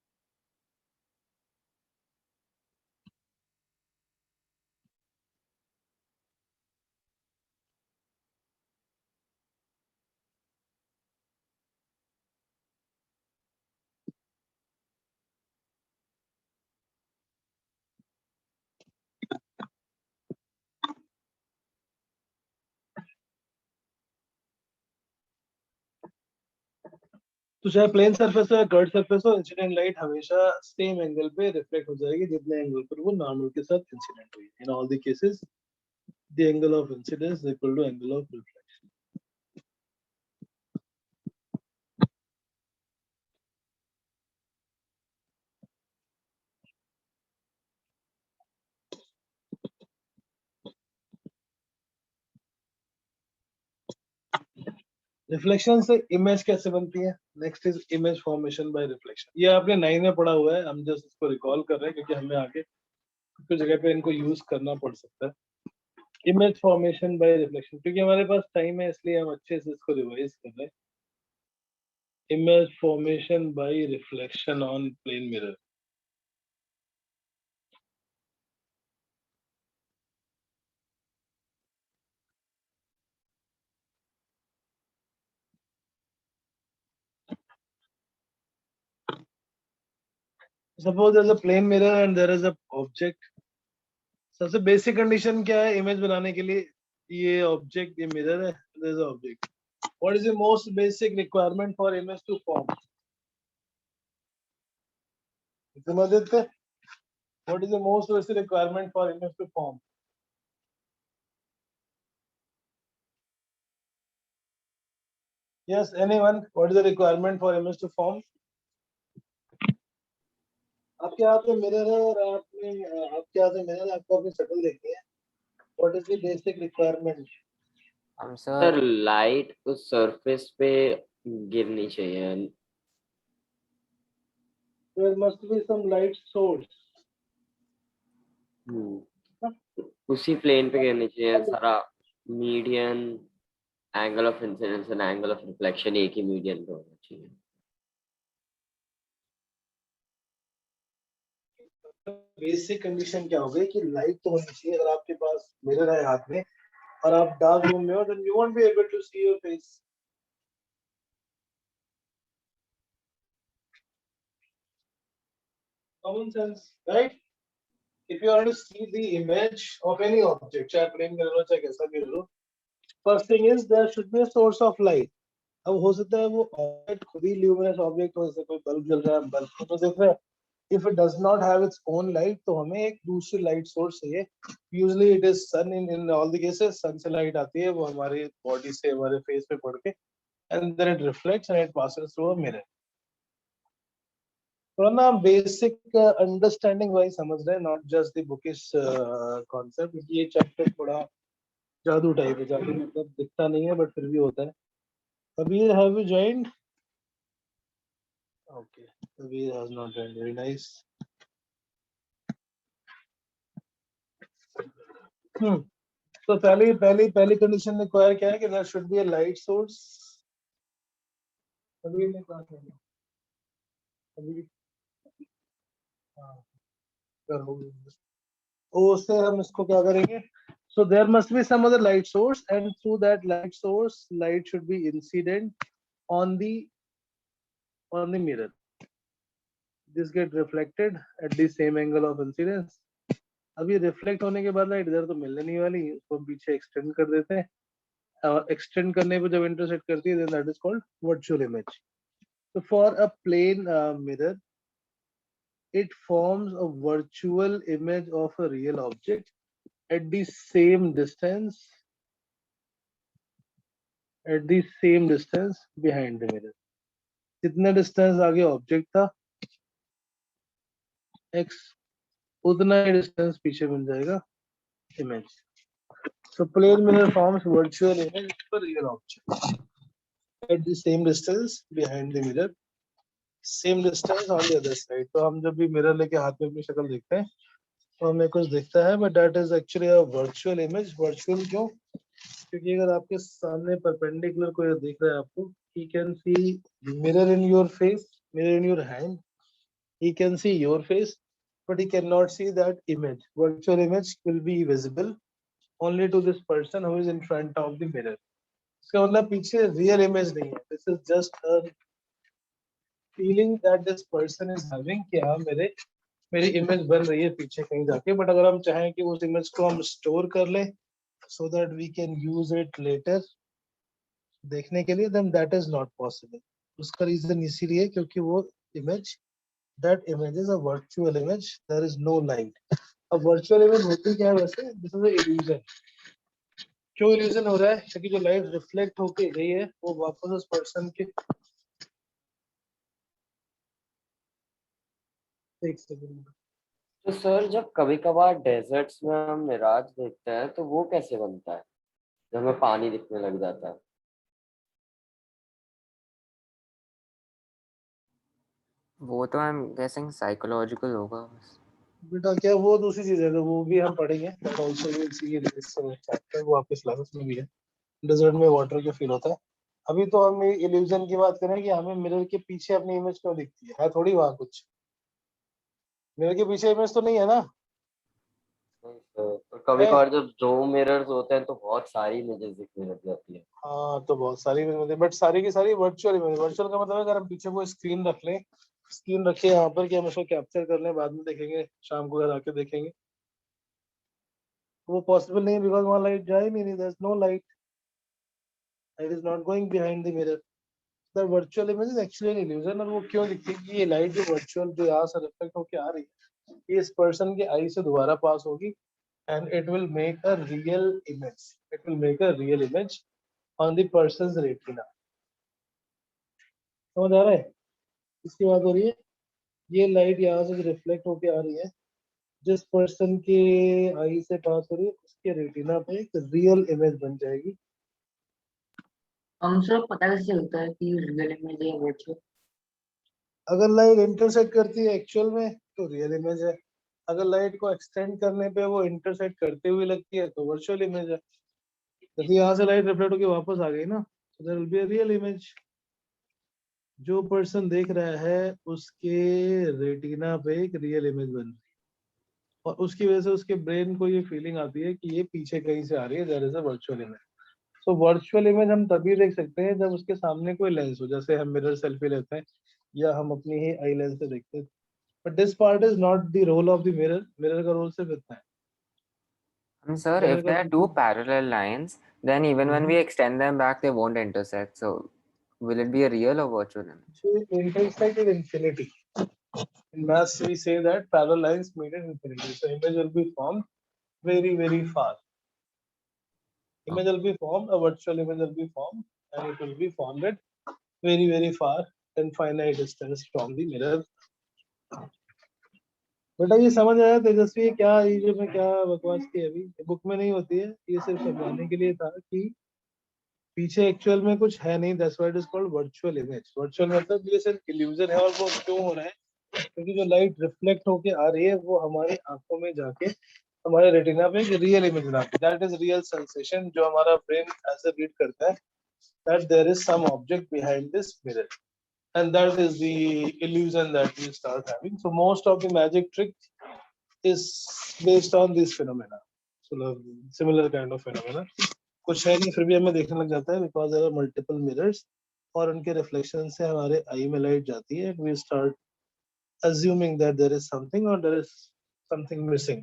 तो चाहे प्लेन सरफेस हो या कर्व सरफेस हो, इंसिडेंट लाइट हमेशा सेम एंगल पे रिफ्लेक्ट हो जाएगी जितने एंगल पर वो नॉर्मल के साथ इंसिडेंट हुई. In all the cases the angle of incidence is equal to angle of reflection. Reflection से इमेज कैसे बनती है? Next is image formation by reflection. ये आपने 9 में पढ़ा हुआ है, हम जस्ट इसको रिकॉल कर रहे हैं क्योंकि हमें आगे कुछ जगह पे इनको यूज करना पड़ सकता है। इमेज फॉर्मेशन बाय रिफ्लेक्शन, क्योंकि हमारे पास टाइम है इसलिए हम अच्छे से इसको रिवाइज कर रहे हैं। Image formation by reflection on plane mirror. Suppose there's a plane mirror and there is a object. सबसे बेसिक कंडीशन क्या है इमेज बनाने के लिए? ये ऑब्जेक्ट, ये मिरर है, there is an object. What is the most basic requirement for image to form? Vikramaditya, what is the most basic requirement for image to form? Yes, anyone? What is the requirement for image to form? आपके हाथ में mirror है और आपके हाथ में mirror है, आपको अपनी शक्ल देखनी है। What is the basic requirement? Sir sir light उस सरफेस पे गिरनी चाहिए। There must be some light source. उसी प्लेन पे गिरनी चाहिए सारा। Median, angle of incidence and angle of reflection एक ही मीडियन पे होना चाहिए। बेसिक कंडीशन क्या हो गई कि लाइट तो होनी चाहिए। अगर आपके पास मिरर है हाथ में और आप डार्क रूम में हो, then you won't be able to see your face. Common sense, right? If you want to see the image of any object, चाहे प्लेन मिरर हो चाहे कैसा भी हो, first thing is there should be a source of light. अब हो सकता है वो ऑब्जेक्ट खुद ही ल्यूमिनस ऑब्जेक्ट हो, जैसे कोई बल्ब जल रहा है, बल्ब तो देख रहे हैं। If it does not have its own light, तो हमें एक दूसरी लाइट सोर्स चाहिए। Usually it is sun in all the cases, sun से लाइट आती है, वो हमारे बॉडी से हमारे फेस पे पड़ के and then it reflects and it passes through a mirror. थोड़ा ना बेसिक अंडरस्टैंडिंग वाइज समझ रहे हैं, not just the bookish concept, क्योंकि ये चैप्टर थोड़ा जादू टाइप है। जादू मतलब दिखता नहीं है बट फिर भी होता है। Kabir, have you joined? Okay, Kabir has not joined. Very nice. तो पहली कंडीशन रिक्वायर क्या है कि there should be a light source. Kabir ने कहा था, कबीर, हाँ, करो। उससे हम इसको क्या करेंगे? So there must be some other light source, and through that light source, light should be incident on the mirror. This get reflected at the same angle of incidence. अब ये रिफ्लेक्ट होने के बाद लाइट इधर तो मिलने नहीं वाली, उसको पीछे एक्सटेंड कर देते हैं, और एक्सटेंड करने पे जब इंटरसेक्ट करती है, then that is called virtual image. So for a plane mirror, it forms a virtual image of a real object at the same distance behind the mirror. जितना डिस्टेंस आगे ऑब्जेक्ट था x, उतना ही distance पीछे मिल जाएगा image. So plane mirror forms virtual image of a real object at the same distance behind the mirror, same distance on the other side. तो हम जब भी मिरर लेके हाथ में अपनी शक्ल देखते हैं तो हमें कुछ दिखता है, but that is actually a virtual image. Virtual क्यों? क्योंकि अगर आपके सामने परपेंडिकुलर कोई दिख रहा है आपको, he can see mirror in your face, mirror in your hand, he can see your face, but he cannot see that image. Virtual image will be visible only to this person who is in front of the mirror. इसका मतलब पीछे real image नहीं है, this is just a feeling that this person is having कि हाँ मेरी image बन रही है पीछे कहीं जाके। बट अगर हम चाहें कि उस इमेज को हम स्टोर कर लें so that we can use it later देखने के लिए, then that is not possible. उसका रीजन इसीलिए क्योंकि वो image, that image is a virtual image, there is no light. अब virtual image होती क्या है वैसे? This is a illusion. क्यों illusion हो रहा है? क्योंकि जो लाइट रिफ्लेक्ट होके गई है वो वापस उस पर्सन के, एक सेकंड, तो सर जब कभी कभार डेजर्ट्स में हम मिराज देखते हैं तो वो कैसे बनता है जब हमें पानी दिखने लग जाता है? वो तो आई एम गेसिंग साइकोलॉजिकल होगा बस। बेटा क्या वो दूसरी चीज है, तो वो भी हम पढ़ेंगे, but also will see this chapter, वो आपके सिलेबस में भी है। डेजर्ट में वाटर क्या फील होता है। अभी तो हम इल्यूजन की बात करें कि हमें मिरर के पीछे अपनी इमेज क्यों दिखती है थोड़ी वहां कुछ, मिरर के पीछे इमेज तो नहीं है ना। तो कभी है। कभार जब ज़ूम मिरर्स होते हैं तो बहुत सारी इमेजेस दिखने लग जाती है। हाँ तो बहुत सारी इमेज होती है, बट सारी की सारी वर्चुअल इमेज। वर्चुअल का मतलब है अगर हम पीछे वो स्क्रीन रख लें, स्क्रीन रखे यहाँ पर कि हम उसको कैप्चर कर लें, बाद में देखेंगे, शाम को घर आके देखेंगे, वो पॉसिबल नहीं है, बिकॉज वहाँ लाइट जा ही नहीं, there is no light, it is not going behind the mirror. The virtual image is actually an illusion. और वो क्यों दिखती है कि ये लाइट जो वर्चुअल जो यहाँ से रिफ्लेक्ट होकर आ रही है, ये इस पर्सन के आई से दोबारा पास होगी, and it will make a real image, it will make a real image on the persons retina. समझ आ रहा है इसकी बात हो रही है। ये लाइट यहाँ से रिफ्लेक्ट होके आ रही है, जिस पर्सन के आई से पास हो रही है उसके रेटिना पे एक रियल इमेज बन जाएगी। हमसे पता कैसे चलता है कि रियल इमेज है वर्चुअल? अगर लाइट इंटरसेक्ट करती है एक्चुअल में तो रियल इमेज है, अगर लाइट को एक्सटेंड करने पे वो इंटरसेक्ट करते हुए लगती है तो वर्चुअल इमेज है। जैसे यहाँ से लाइट रिफ्लेक्ट होकर वापस आ गई ना, तो there will be a real image. जो पर्सन देख रहा है उसके रेटिना पे एक रियल इमेज बन रही है, और उसकी वजह से उसके ब्रेन को ये फीलिंग आती है कि ये पीछे कहीं से आ रही है, there is a virtual image. So virtual image हम तभी देख सकते हैं जब उसके सामने कोई लेंस हो, जैसे हम मिरर सेल्फी लेते हैं या हम अपनी ही आई लेंस से देखते हैं। But this part is not the role of the mirror, mirror का रोल सिर्फ इतना है। Sir, मिरर if का there are two parallel lines, then even when we extend them back, they won't intersect. So, will it be a real or virtual image? intersect is infinity. In maths we say that parallel lines meet at infinity, so image will be formed very far. Image will be formed, a virtual image will be formed, and it will be formed at very far, infinite distance from the mirror. बेटा ये समझ आया तेजस्वी, क्या ये जो मैं क्या बकवास की अभी, बुक में नहीं होती है, ये सिर्फ समझाने के लिए था कि पीछे एक्चुअल में कुछ है नहीं, that's why it is called virtual image. Virtual मतलब ये सिर्फ इल्यूजन है। और वो क्यों हो रहा है, क्योंकि जो लाइट रिफ्लेक्ट होके आ रही है वो हमारी आंखों में जाके हमारे रेटिना पे एक रियल इमेज बनाती है, दैट इज रियल सेंसेशन, जो हमारा ब्रेन ऐसे रीड करता है that there is some object behind this mirror, and that is the illusion that we start having. So most of the magic trick is based on this phenomena, so similar kind of phenomena। कुछ है नहीं फिर भी हमें देखने लग जाता है, because there are multiple mirrors, और उनके रिफ्लेक्शन से हमारे आई में लाइट जाती है, and we start assuming that there is something or there is something missing।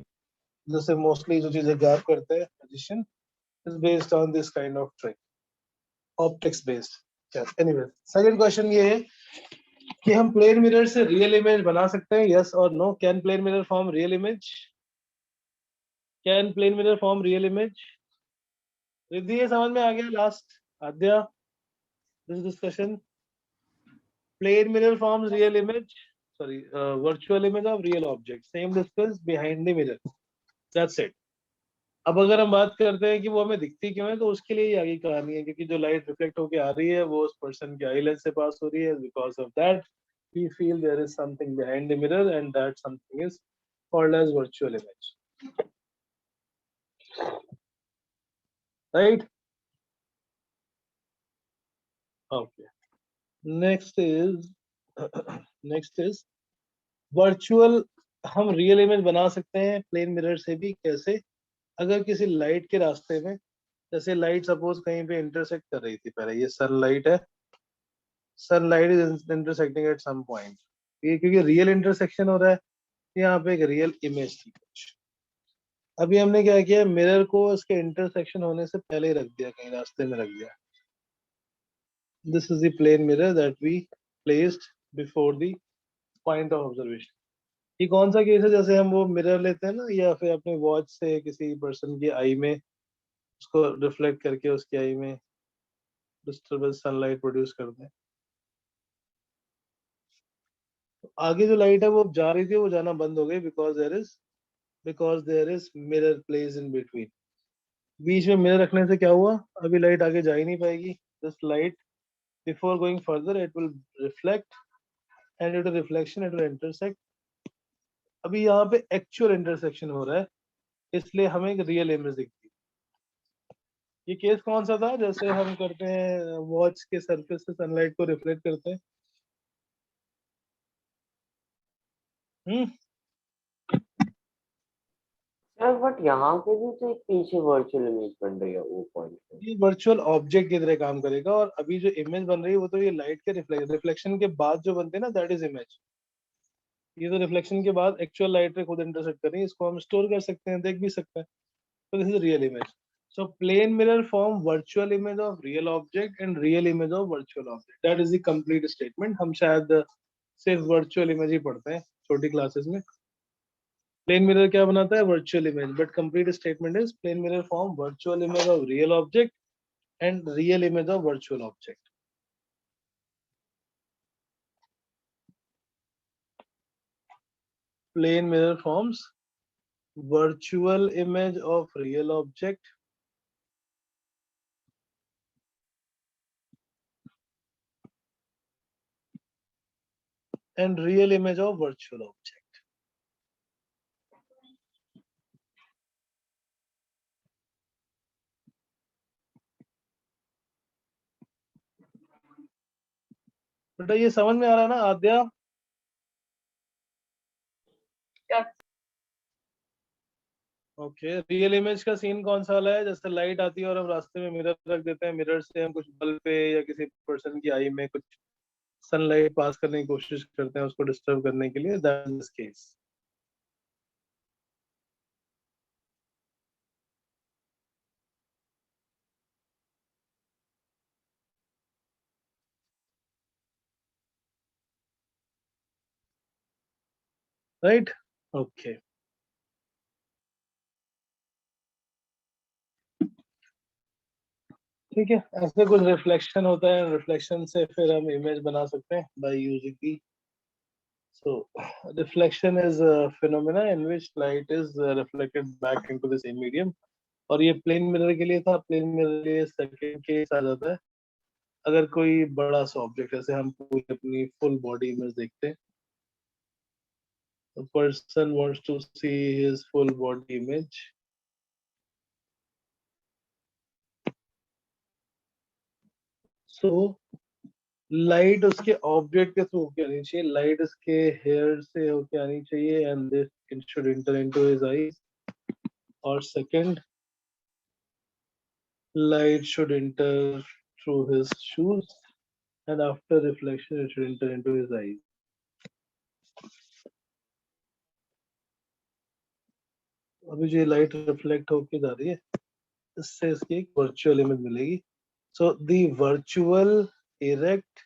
जैसे मोस्टली जो चीजें गैप करते हैं position is based on this kind of trick, optics based। Anyway second question ये है कि हम प्लेन मिरर से रियल इमेज बना सकते हैं, yes or no. Can plane mirror form real image? Can plane mirror form real image? Riddhi ये समझ में आ गया last Aadya this discussion? Plane mirror forms real image, sorry, virtual image of real object, same distance behind the mirror, that's it। अब अगर हम बात करते हैं कि वो हमें दिखती क्यों है, तो उसके लिए ही आगे कहानी है, क्योंकि जो लाइट रिफ्लेक्ट होके आ रही है वो उस पर्सन के आई लेंस से पास हो रही है, because of that we feel there is something behind the mirror, and that something is called as virtual image, right? Okay, next is next is virtual। हम रियल इमेज बना सकते हैं plane mirror से भी, कैसे? अगर किसी लाइट के रास्ते में, जैसे लाइट सपोज कहीं पे इंटरसेक्ट कर रही थी, पहले ये सनलाइट है, sunlight is intersecting at some point, ये क्योंकि रियल इंटरसेक्शन हो रहा है, यहाँ पे एक रियल इमेज थी कुछ। अभी हमने क्या किया, मिरर को उसके इंटरसेक्शन होने से पहले ही रख दिया, कहीं रास्ते में रख दिया। This is the plane mirror that we placed before the point of observation. ये कौन सा केस है, जैसे हम वो मिरर लेते हैं ना, या फिर अपने वॉच से किसी पर्सन की आई में उसको रिफ्लेक्ट करके उसकी आई में डिस्टर्बेंस सनलाइट प्रोड्यूस करते हैं, आगे जो लाइट है वो जा रही थी, वो जाना बंद हो गई, because there is mirror place in between. बीच में मिरर रखने से क्या हुआ, अभी लाइट आगे जा ही नहीं पाएगी। This light before going further it will reflect and due to reflection it will intersect. अभी यहाँ पे actual intersection हो रहा है, इसलिए हमें एक रियल इमेज दिखती है। ये केस कौन सा था, जैसे हम करते हैं वॉच के सरफेस से सनलाइट को रिफ्लेक्ट करते हैं। सर बट यहाँ पे भी तो एक पीछे वर्चुअल इमेज बन रही है वो पॉइंट पे। ये वर्चुअल ऑब्जेक्ट की तरह काम करेगा, और अभी जो इमेज बन रही है वो तो ये लाइट के रिफ्लेक्शन के बाद जो बनते हैं ना, दैट इज इमेज। ये तो रिफ्लेक्शन के बाद एक्चुअल लाइट पे खुद इंटरसेक्ट कर रही है, इसको हम स्टोर कर सकते हैं, देख भी सकते हैं। So this is real image. So plane mirror form virtual image of real object and real image of virtual object. That is the complete statement. हम शायद सिर्फ virtual image ही पढ़ते हैं छोटी क्लासेस में। Plane mirror क्या बनाता है? Virtual image. But complete statement is plane mirror form virtual image of real object and real image of virtual object. Plane mirror forms virtual image of real object and real image of virtual object. बेटा ये समझ में आ रहा है ना आद्या? Okay, real image का scene कौन सा वाला है? जैसे लाइट आती है और हम रास्ते में मिरर रख देते हैं, मिरर से हम कुछ बल्ब पे या किसी पर्सन की आई में कुछ सनलाइट पास करने की कोशिश करते हैं उसको डिस्टर्ब करने के लिए, that is case. Right, okay. ठीक है, ऐसे कुछ रिफ्लेक्शन होता है, रिफ्लेक्शन से फिर हम इमेज बना सकते हैं by using the. So reflection is a phenomena in which light is reflected back into the same medium. और ये प्लेन मिरर के लिए था, प्लेन मिरर के लिए सेकंड केस आ जाता है अगर कोई बड़ा सा ऑब्जेक्ट, जैसे हम पूरी अपनी फुल बॉडी इमेज देखते हैं, the person wants to see his full body image, so light उसके ऑब्जेक्ट के थ्रू होके आनी चाहिए, लाइट उसके हेयर से होके आनी चाहिए, and this it should enter into his eyes. और second, light should enter through his shoes, and after reflection it should enter into his eyes. अभी जो लाइट रिफ्लेक्ट होके जा रही है, इससे इसकी एक वर्चुअल इमेज मिलेगी। So the virtual erect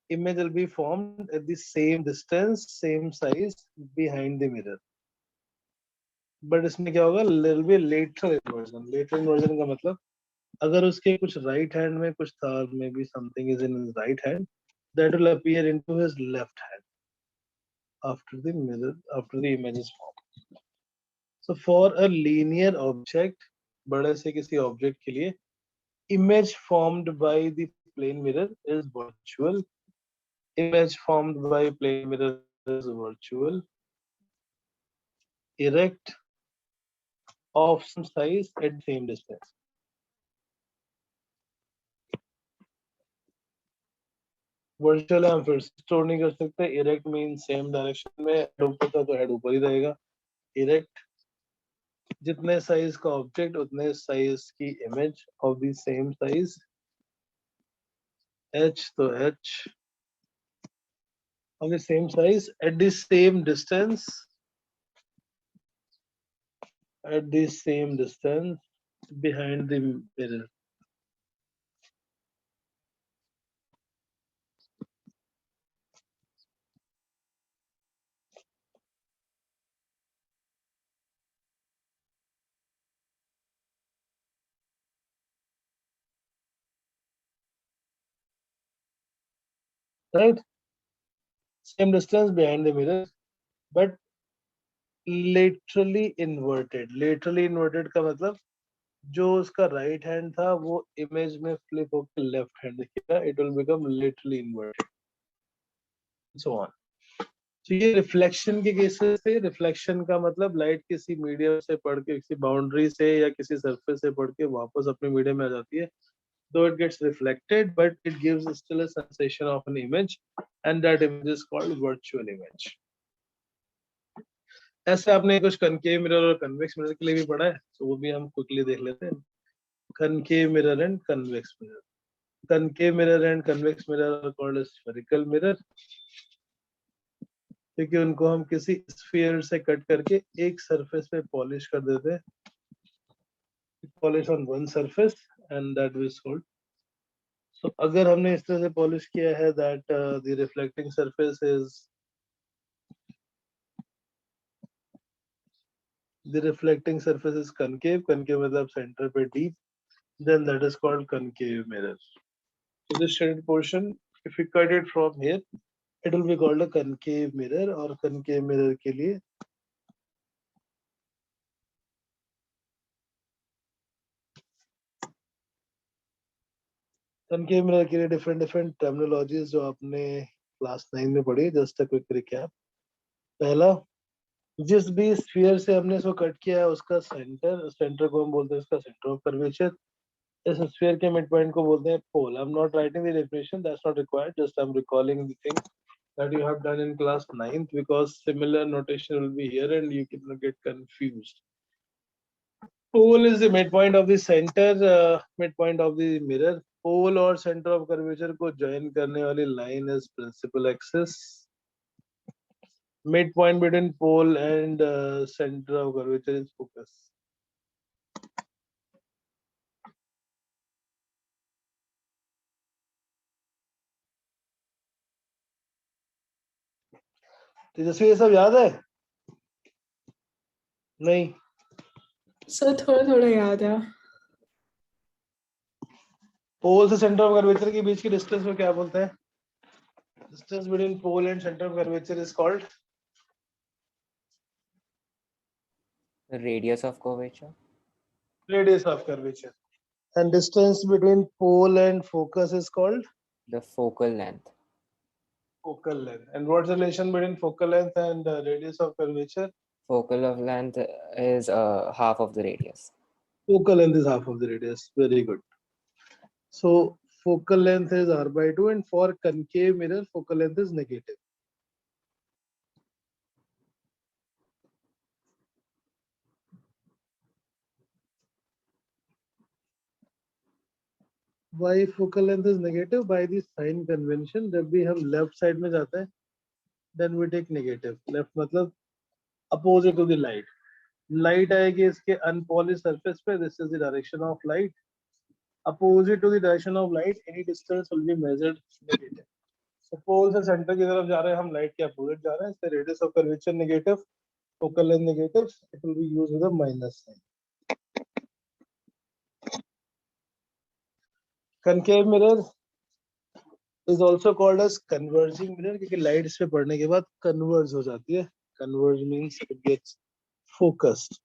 image will be formed at the same distance, same size behind the mirror. But इसमें क्या होगा? There will be a lateral inversion. Lateral inversion का मतलब अगर उसके कुछ राइट हैंड में कुछ था, may be something is in his right hand, that will appear into his left hand after the mirror, after the image is formed. So for a linear object, बड़े से किसी ऑब्जेक्ट के लिए image formed by the plane mirror is virtual. Image formed by plane mirror is virtual. Erect of some size at the same distance. Virtual हम फिर store नहीं कर सकते। इरेक्ट मीन सेम डायरेक्शन में, हेड ऊपर था तो हेड ऊपर ही रहेगा। इरेक्ट, जितने साइज का ऑब्जेक्ट उतने साइज की image of the same size. H तो H of the same size at the same distance, at the same distance behind the mirror. Right, same distance behind the mirror, but laterally inverted. Laterally inverted का मतलब जो उसका right hand था वो image में flip होकर left hand दिखेगा, it will become laterally inverted. so on. तो ये रिफ्लेक्शन के केसेस थे. रिफ्लेक्शन का मतलब लाइट किसी मीडियम से पढ़ के, किसी बाउंड्री से या किसी सरफेस से पढ़ के वापस अपने मीडियम में आ जाती है. Though it gets reflected, but it gives still a sensation of an image, and that image is called virtual image. ऐसे आपने कुछ कनकेव मिरर और कन्वेक्स मिरर के लिए भी पढ़ा है, तो वो भी हम क्विकली देख लेते हैं. Concave mirror and convex mirror. Concave mirror and convex mirror are called as spherical mirror, क्योंकि उनको हम किसी स्फीयर से कट करके एक सरफेस पे पॉलिश कर देते हैं. Polish on one surface, and that is called. So अगर हमने इस तरह से पॉलिश किया है that the reflecting surface is concave. Concave मतलब center पे deep, then that is called concave mirror. So this shaded portion, if we cut it from here, it will be called a concave mirror. और concave mirror के लिए concave mirror के लिए different terminologies जो आपने class 9 में पढ़ी. Just a quick recap. पहला, जिस भी स्फीयर से हमने इसको कट किया है उसका सेंटर को हम बोलते हैं इसका सेंटर ऑफ कर्वेचर. इस स्फीयर के मिड पॉइंट को बोलते हैं pole. I am not writing the definition, that's not required, just I am recalling the thing that you have done in class 9th, because similar notation will be here and you cannot get confused. Pole is the midpoint of the center, midpoint of the mirror. Pole और center of curvature को join करने वाली line is principal axis. Midpoint between pole and center of curvature is focus. तेजस्वी ये सब याद है? नहीं. Sir थोड़ा थोड़ा याद है. पोल से सेंटर ऑफ कर्वेचर के बीच की डिस्टेंस को क्या बोलते हैं? Distance between pole and centre of curvature is called Radius of curvature. radius of curvature. And distance between pole and focus is called The focal length. focal length. And what's the relation between focal length and radius of curvature? Focal of length is half of the radius. Focal length is half of the radius. Very good. So focal length is r/2, and for concave mirror, focal length is negative. Why focal length is negative? By the sign convention, जब भी हम left side में जाते हैं, then we take negative. Left मतलब opposite to the light. Light आएगी इसके unpolished surface पे. This is the direction of light. Opposite to the direction of light, any distance will be measured negative. So pole से center की तरफ जा रहे हैं हम, light के opposite जा रहे हैं, इससे radius of curvature negative, focal length negative. It will be used with a minus sign. Concave mirror is also called as converging mirror, क्योंकि light इस पे पड़ने के बाद converge हो जाती है. Converge means it gets focused.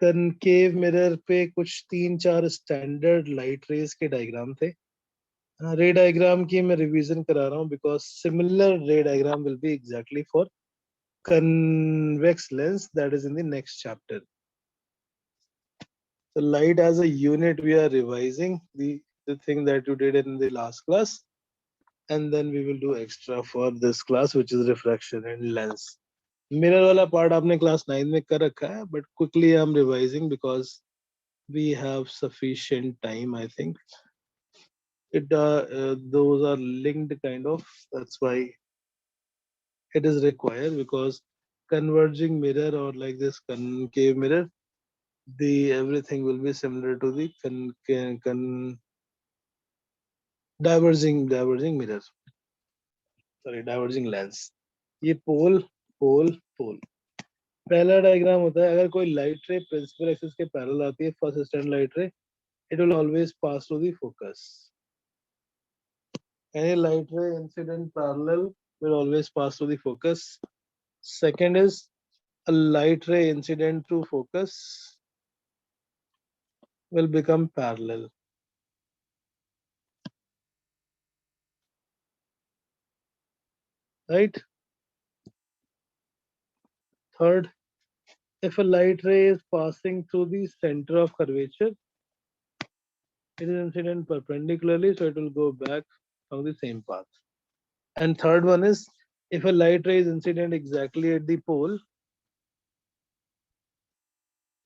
Concave mirror पे कुछ 3-4 standard light rays के diagram थे. ray diagram की मैं revision करा रहा हूँ, because similar ray diagram will be exactly for convex lens, that is in the next chapter. So light as a unit, we are revising the thing that you did in the last class, and then we will do extra for this class, which is refraction and lens. Mirror वाला part आपने class 9 में कर रखा है, but quickly I'm revising because we have sufficient time, I think. Those are linked kind of, that's why it is required, because converging mirror or like this concave mirror, the everything will be similar to the diverging mirror, sorry, diverging lens. ये pole पहला diagram होता है, अगर कोई light रे principal axis के parallel आती है, फर्स्ट स्टैंड लाइट रे, it will always pass through the focus. Any light ray incident parallel will always pass through the focus. Second is a light ray incident through focus will become parallel. right? Third, if a light ray is passing through the center of curvature, it is incident perpendicularly, so it will go back on the same path. And third one is, if a light ray is incident exactly at the pole,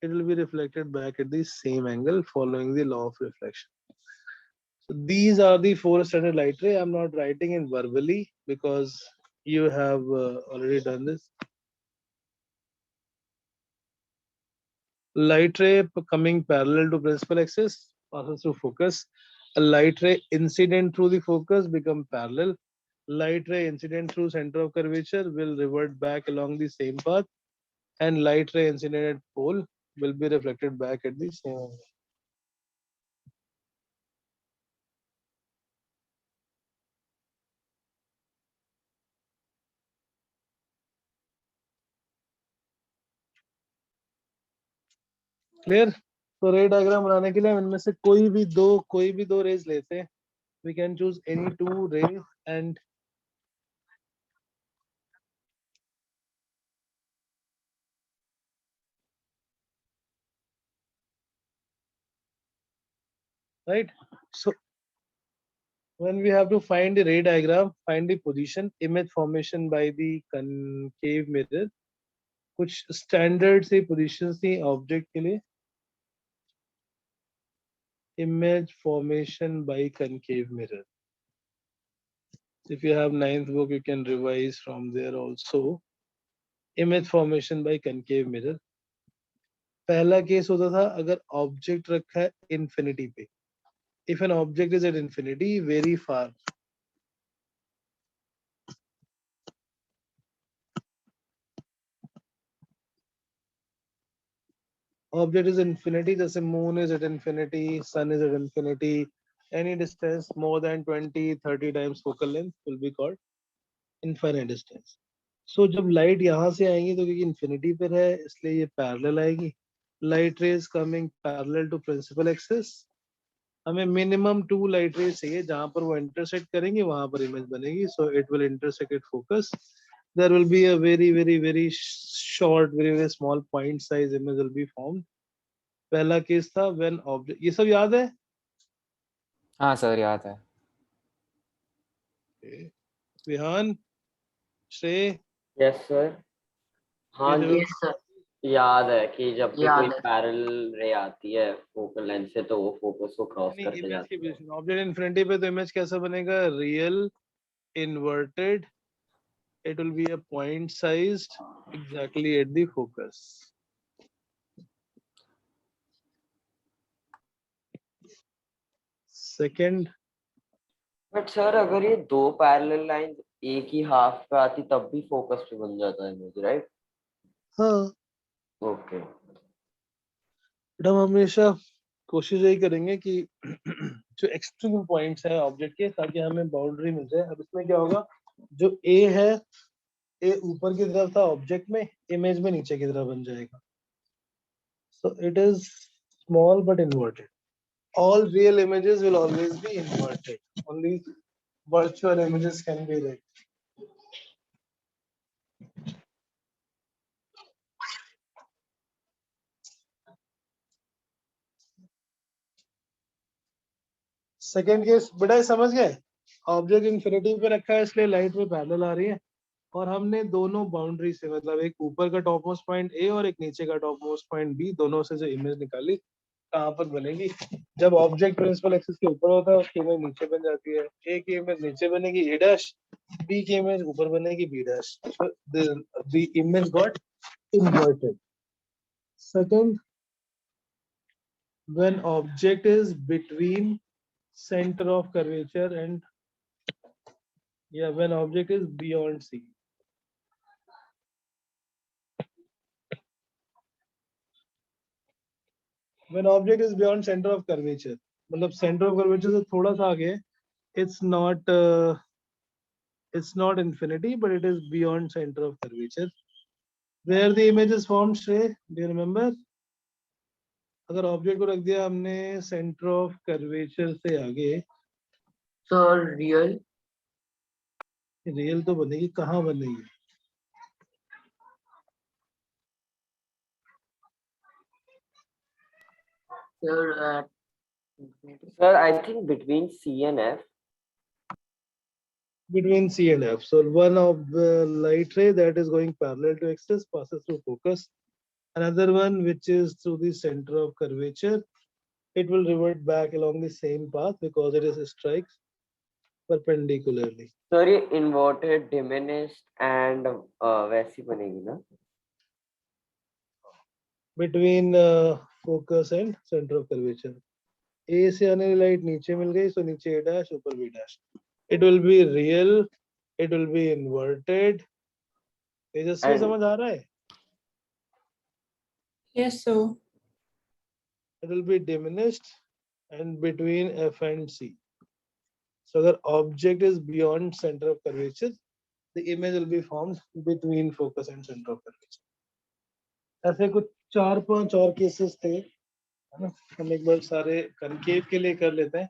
it will be reflected back at the same angle following the law of reflection. So these are the four standard light ray. I'm not writing in verbally because you have already done this. Light ray coming parallel to principal axis passes through focus. A light ray incident through the focus become parallel. Light ray incident through center of curvature will revert back along the same path, and light ray incident at pole will be reflected back at the same angle. Clear? तो रे diagram बनाने के लिए हम इनमें से कोई भी दो रेज लेते हैं. We can choose any two rays and right. So when we have to find the ray diagram, find the position, image formation by the concave mirror. कुछ स्टैंडर्ड से पोजीशंस थी ऑब्जेक्ट के लिए. Image formation by concave mirror. If you have 9th book, you can revise from there also. Image formation by concave mirror. पहला case होता था अगर object रखा है इंफिनिटी पे. If an object is at infinity, very far, object is infinity, जैसे moon is at infinity, sun is at infinity, any distance more than 20-30 times focal length will be called infinite distance. So जब light यहाँ से आएंगी तो क्योंकि infinity पर है इसलिए ये parallel आएगी. Light rays coming parallel to principal axis. हमें minimum 2 light rays चाहिए जहाँ पर वो intersect करेंगे वहाँ पर image बनेगी. So it will intersect at focus. There will be a very short, very small point size image will be formed. पहला केस था when object, ये सब याद है? हाँ सर याद है. विहान, श्रेय, यस सर. हाँ ये जी, Yes, sir. याद है कि जब भी याद कोई है. पैरेलल रे आती है फोकल लेंथ से तो वो फोकस को क्रॉस नहीं, करके इमेज जाती की है. पोजीशन ऑब्जेक्ट इन्फिनिटी पे तो इमेज कैसा बनेगा? Real inverted. It will be a point sized exactly at the focus. Second, but sir अगर ये दो पैरेलल लाइन एक ही हाफ पे आती तब भी फोकस पे बन जाता है इमेज, राइट? हाँ, ओके. बट हम हमेशा कोशिश यही करेंगे कि जो एक्सट्रीम पॉइंट्स है ऑब्जेक्ट के ताकि हमें बाउंड्री मिल जाए. अब इसमें क्या होगा, जो ए है, ए ऊपर की तरफ था ऑब्जेक्ट में, इमेज में नीचे की तरफ बन जाएगा. So it is small but inverted. All real images will always be inverted. Only virtual images can be right. Second case बेटा ये समझ गए. ऑब्जेक्ट इंफिनिटी पे रखा है इसलिए लाइट में पैरेलल आ रही है और हमने दोनों बाउंड्री से मतलब एक ऊपर का टॉप मोस्ट पॉइंट ए और एक नीचे का टॉप मोस्ट पॉइंट बी, दोनों से जो इमेज निकाली कहाँ पर बनेगी. जब ऑब्जेक्ट प्रिंसिपल एक्सिस के ऊपर होता है उसकी इमेज नीचे बन जाती है. ए की इमेज नीचे बनेगी ए डैश, बी की इमेज ऊपर बनेगी B dash. The image got inverted. Second, when object is between center of curvature and when object is beyond C. When object is beyond center of curvature, मतलब center of curvature से थोड़ा सा आगे, it's not infinity, but it is beyond center of curvature. Where the image is formed, Shrey, do you remember? अगर object को रख दिया हमने सेंटर ऑफ कर्वेचर से आगे, So real. रियल तो बनेगी, कहाँ बनेगी? Sir, Sir, I think between C and F. Between C and F. So one of the light ray that is going parallel to axis passes through focus. Another one which is through the center of curvature. It will revert back along the same path because it is strikes perpendicularly. Sir, ये inverted, diminished and वैसी बनेगी ना? Between focus and center of curvature. A से आने वाली light नीचे मिल गई, so नीचे A dash, ऊपर B dash. It will be real. It will be inverted. Tejashwi And समझ आ रहा है? Yes, sir. It will be diminished and between F and C. So अगर object is beyond center of curvature, the image will be formed between focus and center of curvature. ऐसे कुछ 4-5 और cases थे, है ना? हम एक बार सारे कनकेव के लिए कर लेते हैं,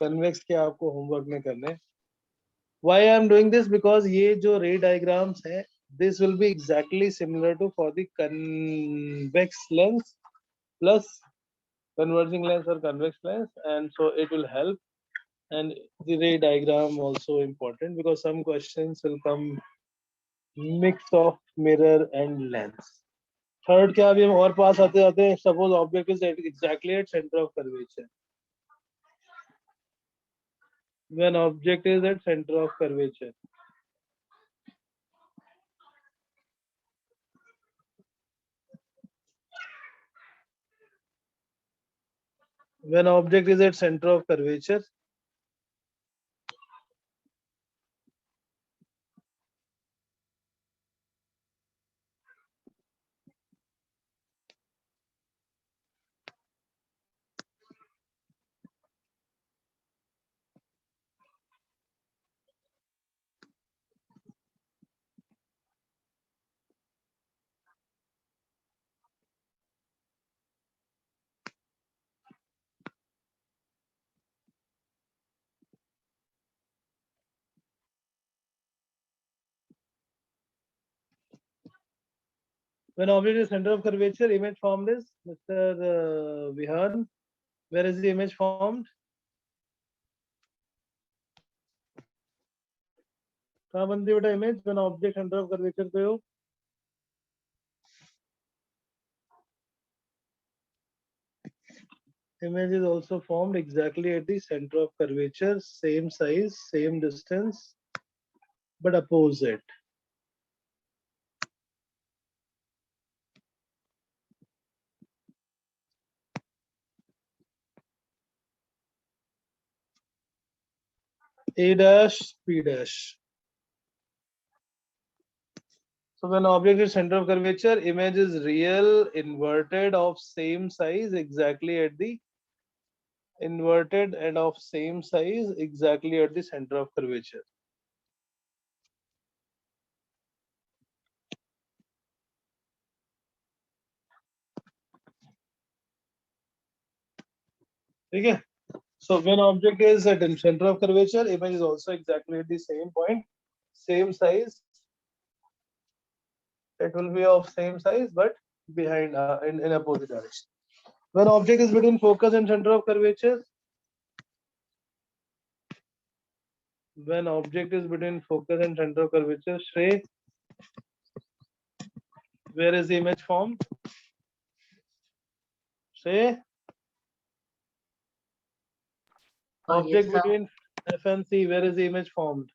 कन्वेक्स के आपको होमवर्क में करने हैं. Why I am doing this? Because ये जो ray diagrams है, this will be exactly similar to for the convex lens plus converging lens or convex lens, and so it will help. And the ray diagram also important because some questions will come mix of mirror and lens. Third क्या अभी हम और पास आते आते हैं, suppose object is exactly at center of curvature. When object is at center of curvature, when object is at center of curvature, when object is center of curvature, image formed is Mr. Vihan. Where is the image formed? कहाँ बनती है बेटा image when object center of curvature पे हो? Image is also formed exactly at the center of curvature, same size, same distance, but opposite. A dash, P dash. So when object is center of curvature, image is real, inverted of same size exactly at the inverted and of same size exactly at the center of curvature. Okay. So when object is at the center of curvature, image is also exactly at the same point, same size. It will be of same size but behind in opposite direction. When object is between focus and center of curvature, when object is between focus and center of curvature, Shrey, where is the image formed? Shrey, object yes, sir. between F and C, where is the image formed?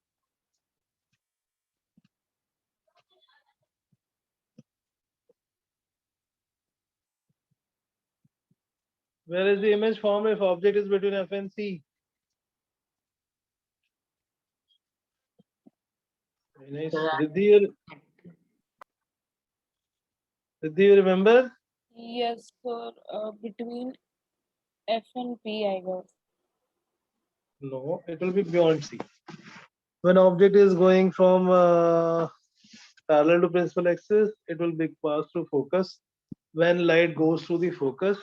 Where is the image formed if object is between F and C? Very nice. Sir, Riddhi, you remember? Yes, sir. Between F and P, I guess. No, it will be beyond C. When object is going from parallel to principal axis, it will be passed through focus. When light goes through the focus,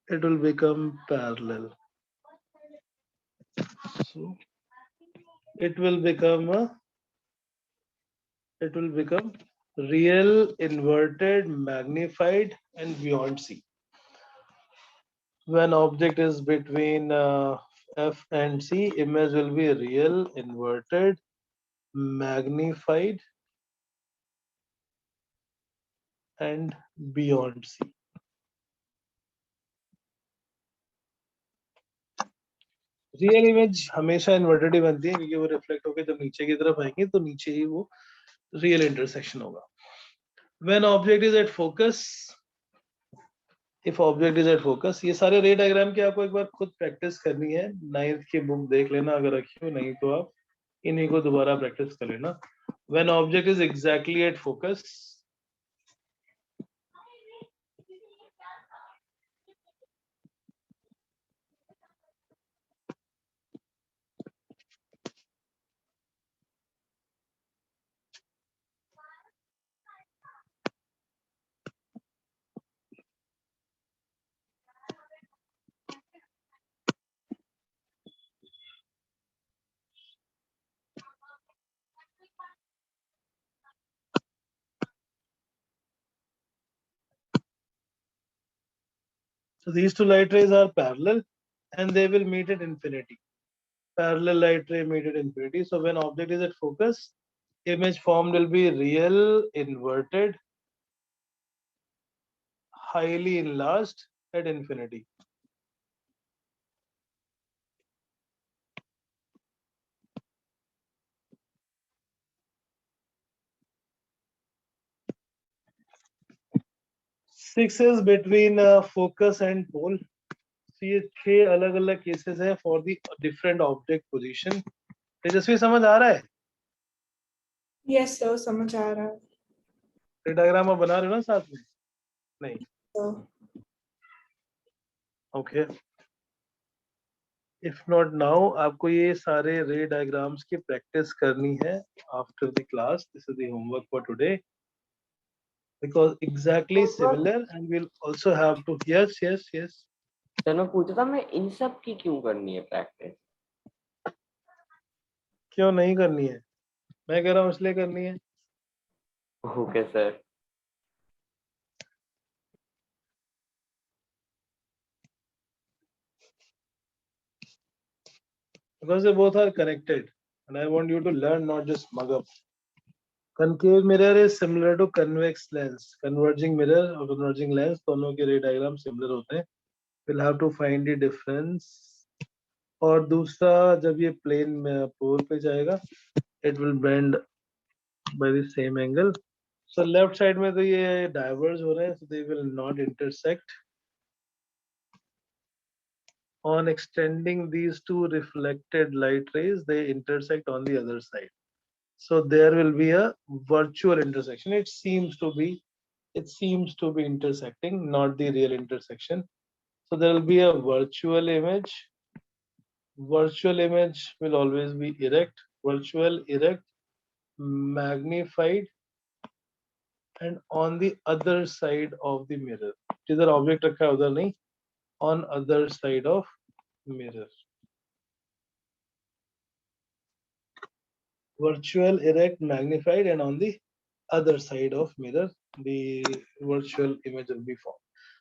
it will become parallel. So it will become real, inverted, magnified, and beyond C. When object is between F and C, image will be real, inverted, magnified, and beyond C. Real image हमेशा inverted ही बनती है क्योंकि वो reflect होकर जब नीचे की तरफ आएंगे तो नीचे ही वो रियल इंटरसेक्शन होगा. When object is at focus, if object is at focus, ये सारे रे डायग्राम की आपको एक बार खुद प्रैक्टिस करनी है. 9th की बुक देख लेना अगर रखी हो, नहीं तो आप इन्हीं को दोबारा प्रैक्टिस कर लेना. When object is exactly at focus, so these two light rays are parallel and they will meet at infinity. Parallel light ray meet at infinity. So when object is at focus, image formed will be real, inverted, highly enlarged at infinity. Six is between focus and pole. So ये 6 अलग अलग cases हैं for the different object position. तेजस्वी समझ आ रहा है? Yes sir समझ आ रहा है. ये डायग्राम आप बना रहे हो ना साथ में? नहीं. So, Okay. If not now, आपको ये सारे रे डायग्राम्स की प्रैक्टिस करनी है after the class. This is the homework for today. Because exactly similar and we'll also have to yes. Sir मैं पूछता था मैं इन सब की क्यों करनी है प्रैक्टिस? क्यों नहीं करनी है? मैं कह रहा हूँ इसलिए करनी है. Okay sir. Because they both are connected and I want you to learn, not just mug up. Concave mirror is similar to convex lens. Converging mirror और converging lens दोनों के रे डायग्राम similar होते हैं. We'll have to find the difference. और दूसरा जब ये plane में pole पे जाएगा, it will bend by the same angle. So left side में तो ये diverge हो रहे हैं, so they will not intersect. On extending these two reflected light rays, they intersect on the other side. So there will be a virtual intersection. It seems to be intersecting, not the real intersection. So there will be a virtual image. Virtual image will always be erect, virtual, erect, magnified, and on the other side of the mirror. जिधर object रखा है उधर नहीं, on other side of mirror. Virtual, erect, magnified, and on the other side of mirror, the virtual image will be formed.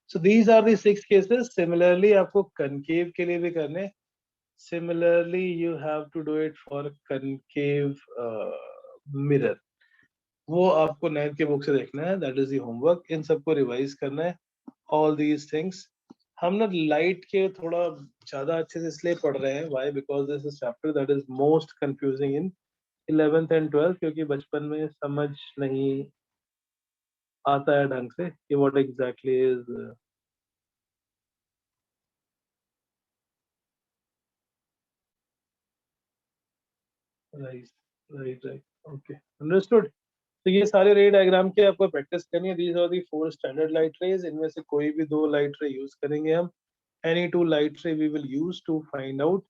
So these are the 6 cases. Similarly, आपको concave के लिए भी करने. Similarly, you have to do it for concave mirror. वो आपको 9th के book से देखना है. That is the homework. इन सबको revise करना है. All these things. हम ना लाइट के थोड़ा ज्यादा अच्छे से इसलिए पढ़ रहे हैं. Why? Because this is chapter that is most confusing in 11th and 12th क्योंकि बचपन में समझ नहीं आता है ढंग से कि what exactly is right. Okay, understood. तो ये सारे रे डायग्राम के आपको प्रैक्टिस करनी है. These are the 4 standard light rays. इनमें से कोई भी 2 light ray यूज करेंगे हम. Any 2 light ray we will use to find out.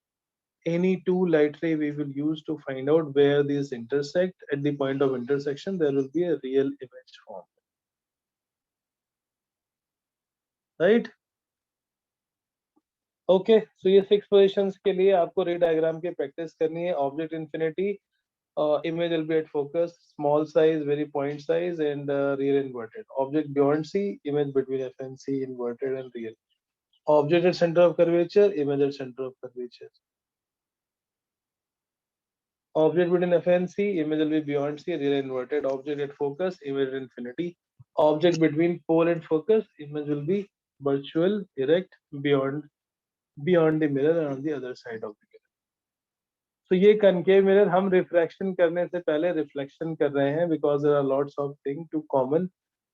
Any 2 light ray we will use to find out where these intersect. At the point of intersection, there will be a real image formed. Right? Okay, so ये 6 positions के लिए आपको रे diagram की practice करनी है. Object infinity, image will be at focus, small size, very point size, and rear inverted. Object beyond C, image between F and C, inverted and rear. Object at center of curvature, image at center of curvature. Object between F and C, image will be beyond C, rear inverted. Object at focus, image at infinity. Object between pole and focus, image will be virtual, erect, beyond the mirror and on the other side of the mirror. तो ये concave mirror हम refraction करने से पहले reflection कर रहे हैं because there are lots of thing to common,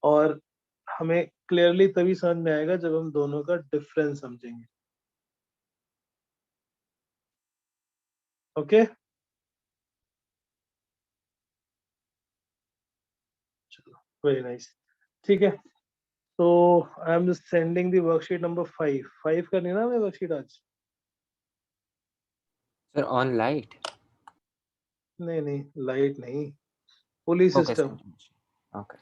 और हमें क्लियरली तभी समझ में आएगा जब हम दोनों का डिफरेंस समझेंगे. ओके, चलो, वेरी नाइस. ठीक है, तो I am just sending the worksheet number 5 करनी है ना हमें वर्कशीट आज? Sir, on light. नहीं, लाइट नहीं, पुली Okay, system. sir. Okay.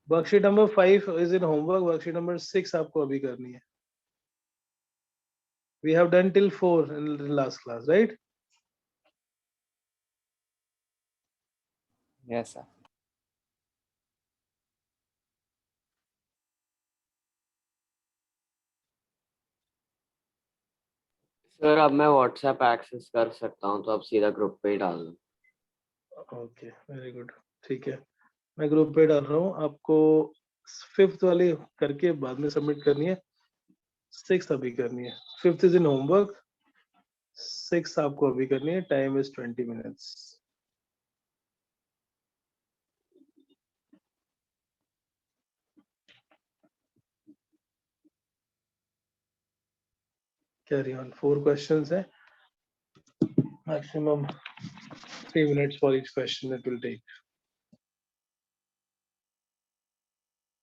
Worksheet number 5 is in homework. Worksheet number 6 आपको अभी करनी है. We have done till 4 in the last class, right? Yes, sir. Sir अब मैं व्हाट्सएप एक्सेस कर सकता हूँ, तो आप सीधा ग्रुप पे ही डाल दो. Okay, very good. ठीक है, मैं ग्रुप पे डाल रहा हूँ. आपको 5th वाली करके बाद में सबमिट करनी है. 6th अभी करनी है. 5th is in homework, 6th आपको अभी करनी है. Time is 20 minutes. Carry on. 4 questions है, maximum 3 minutes for each question it will take.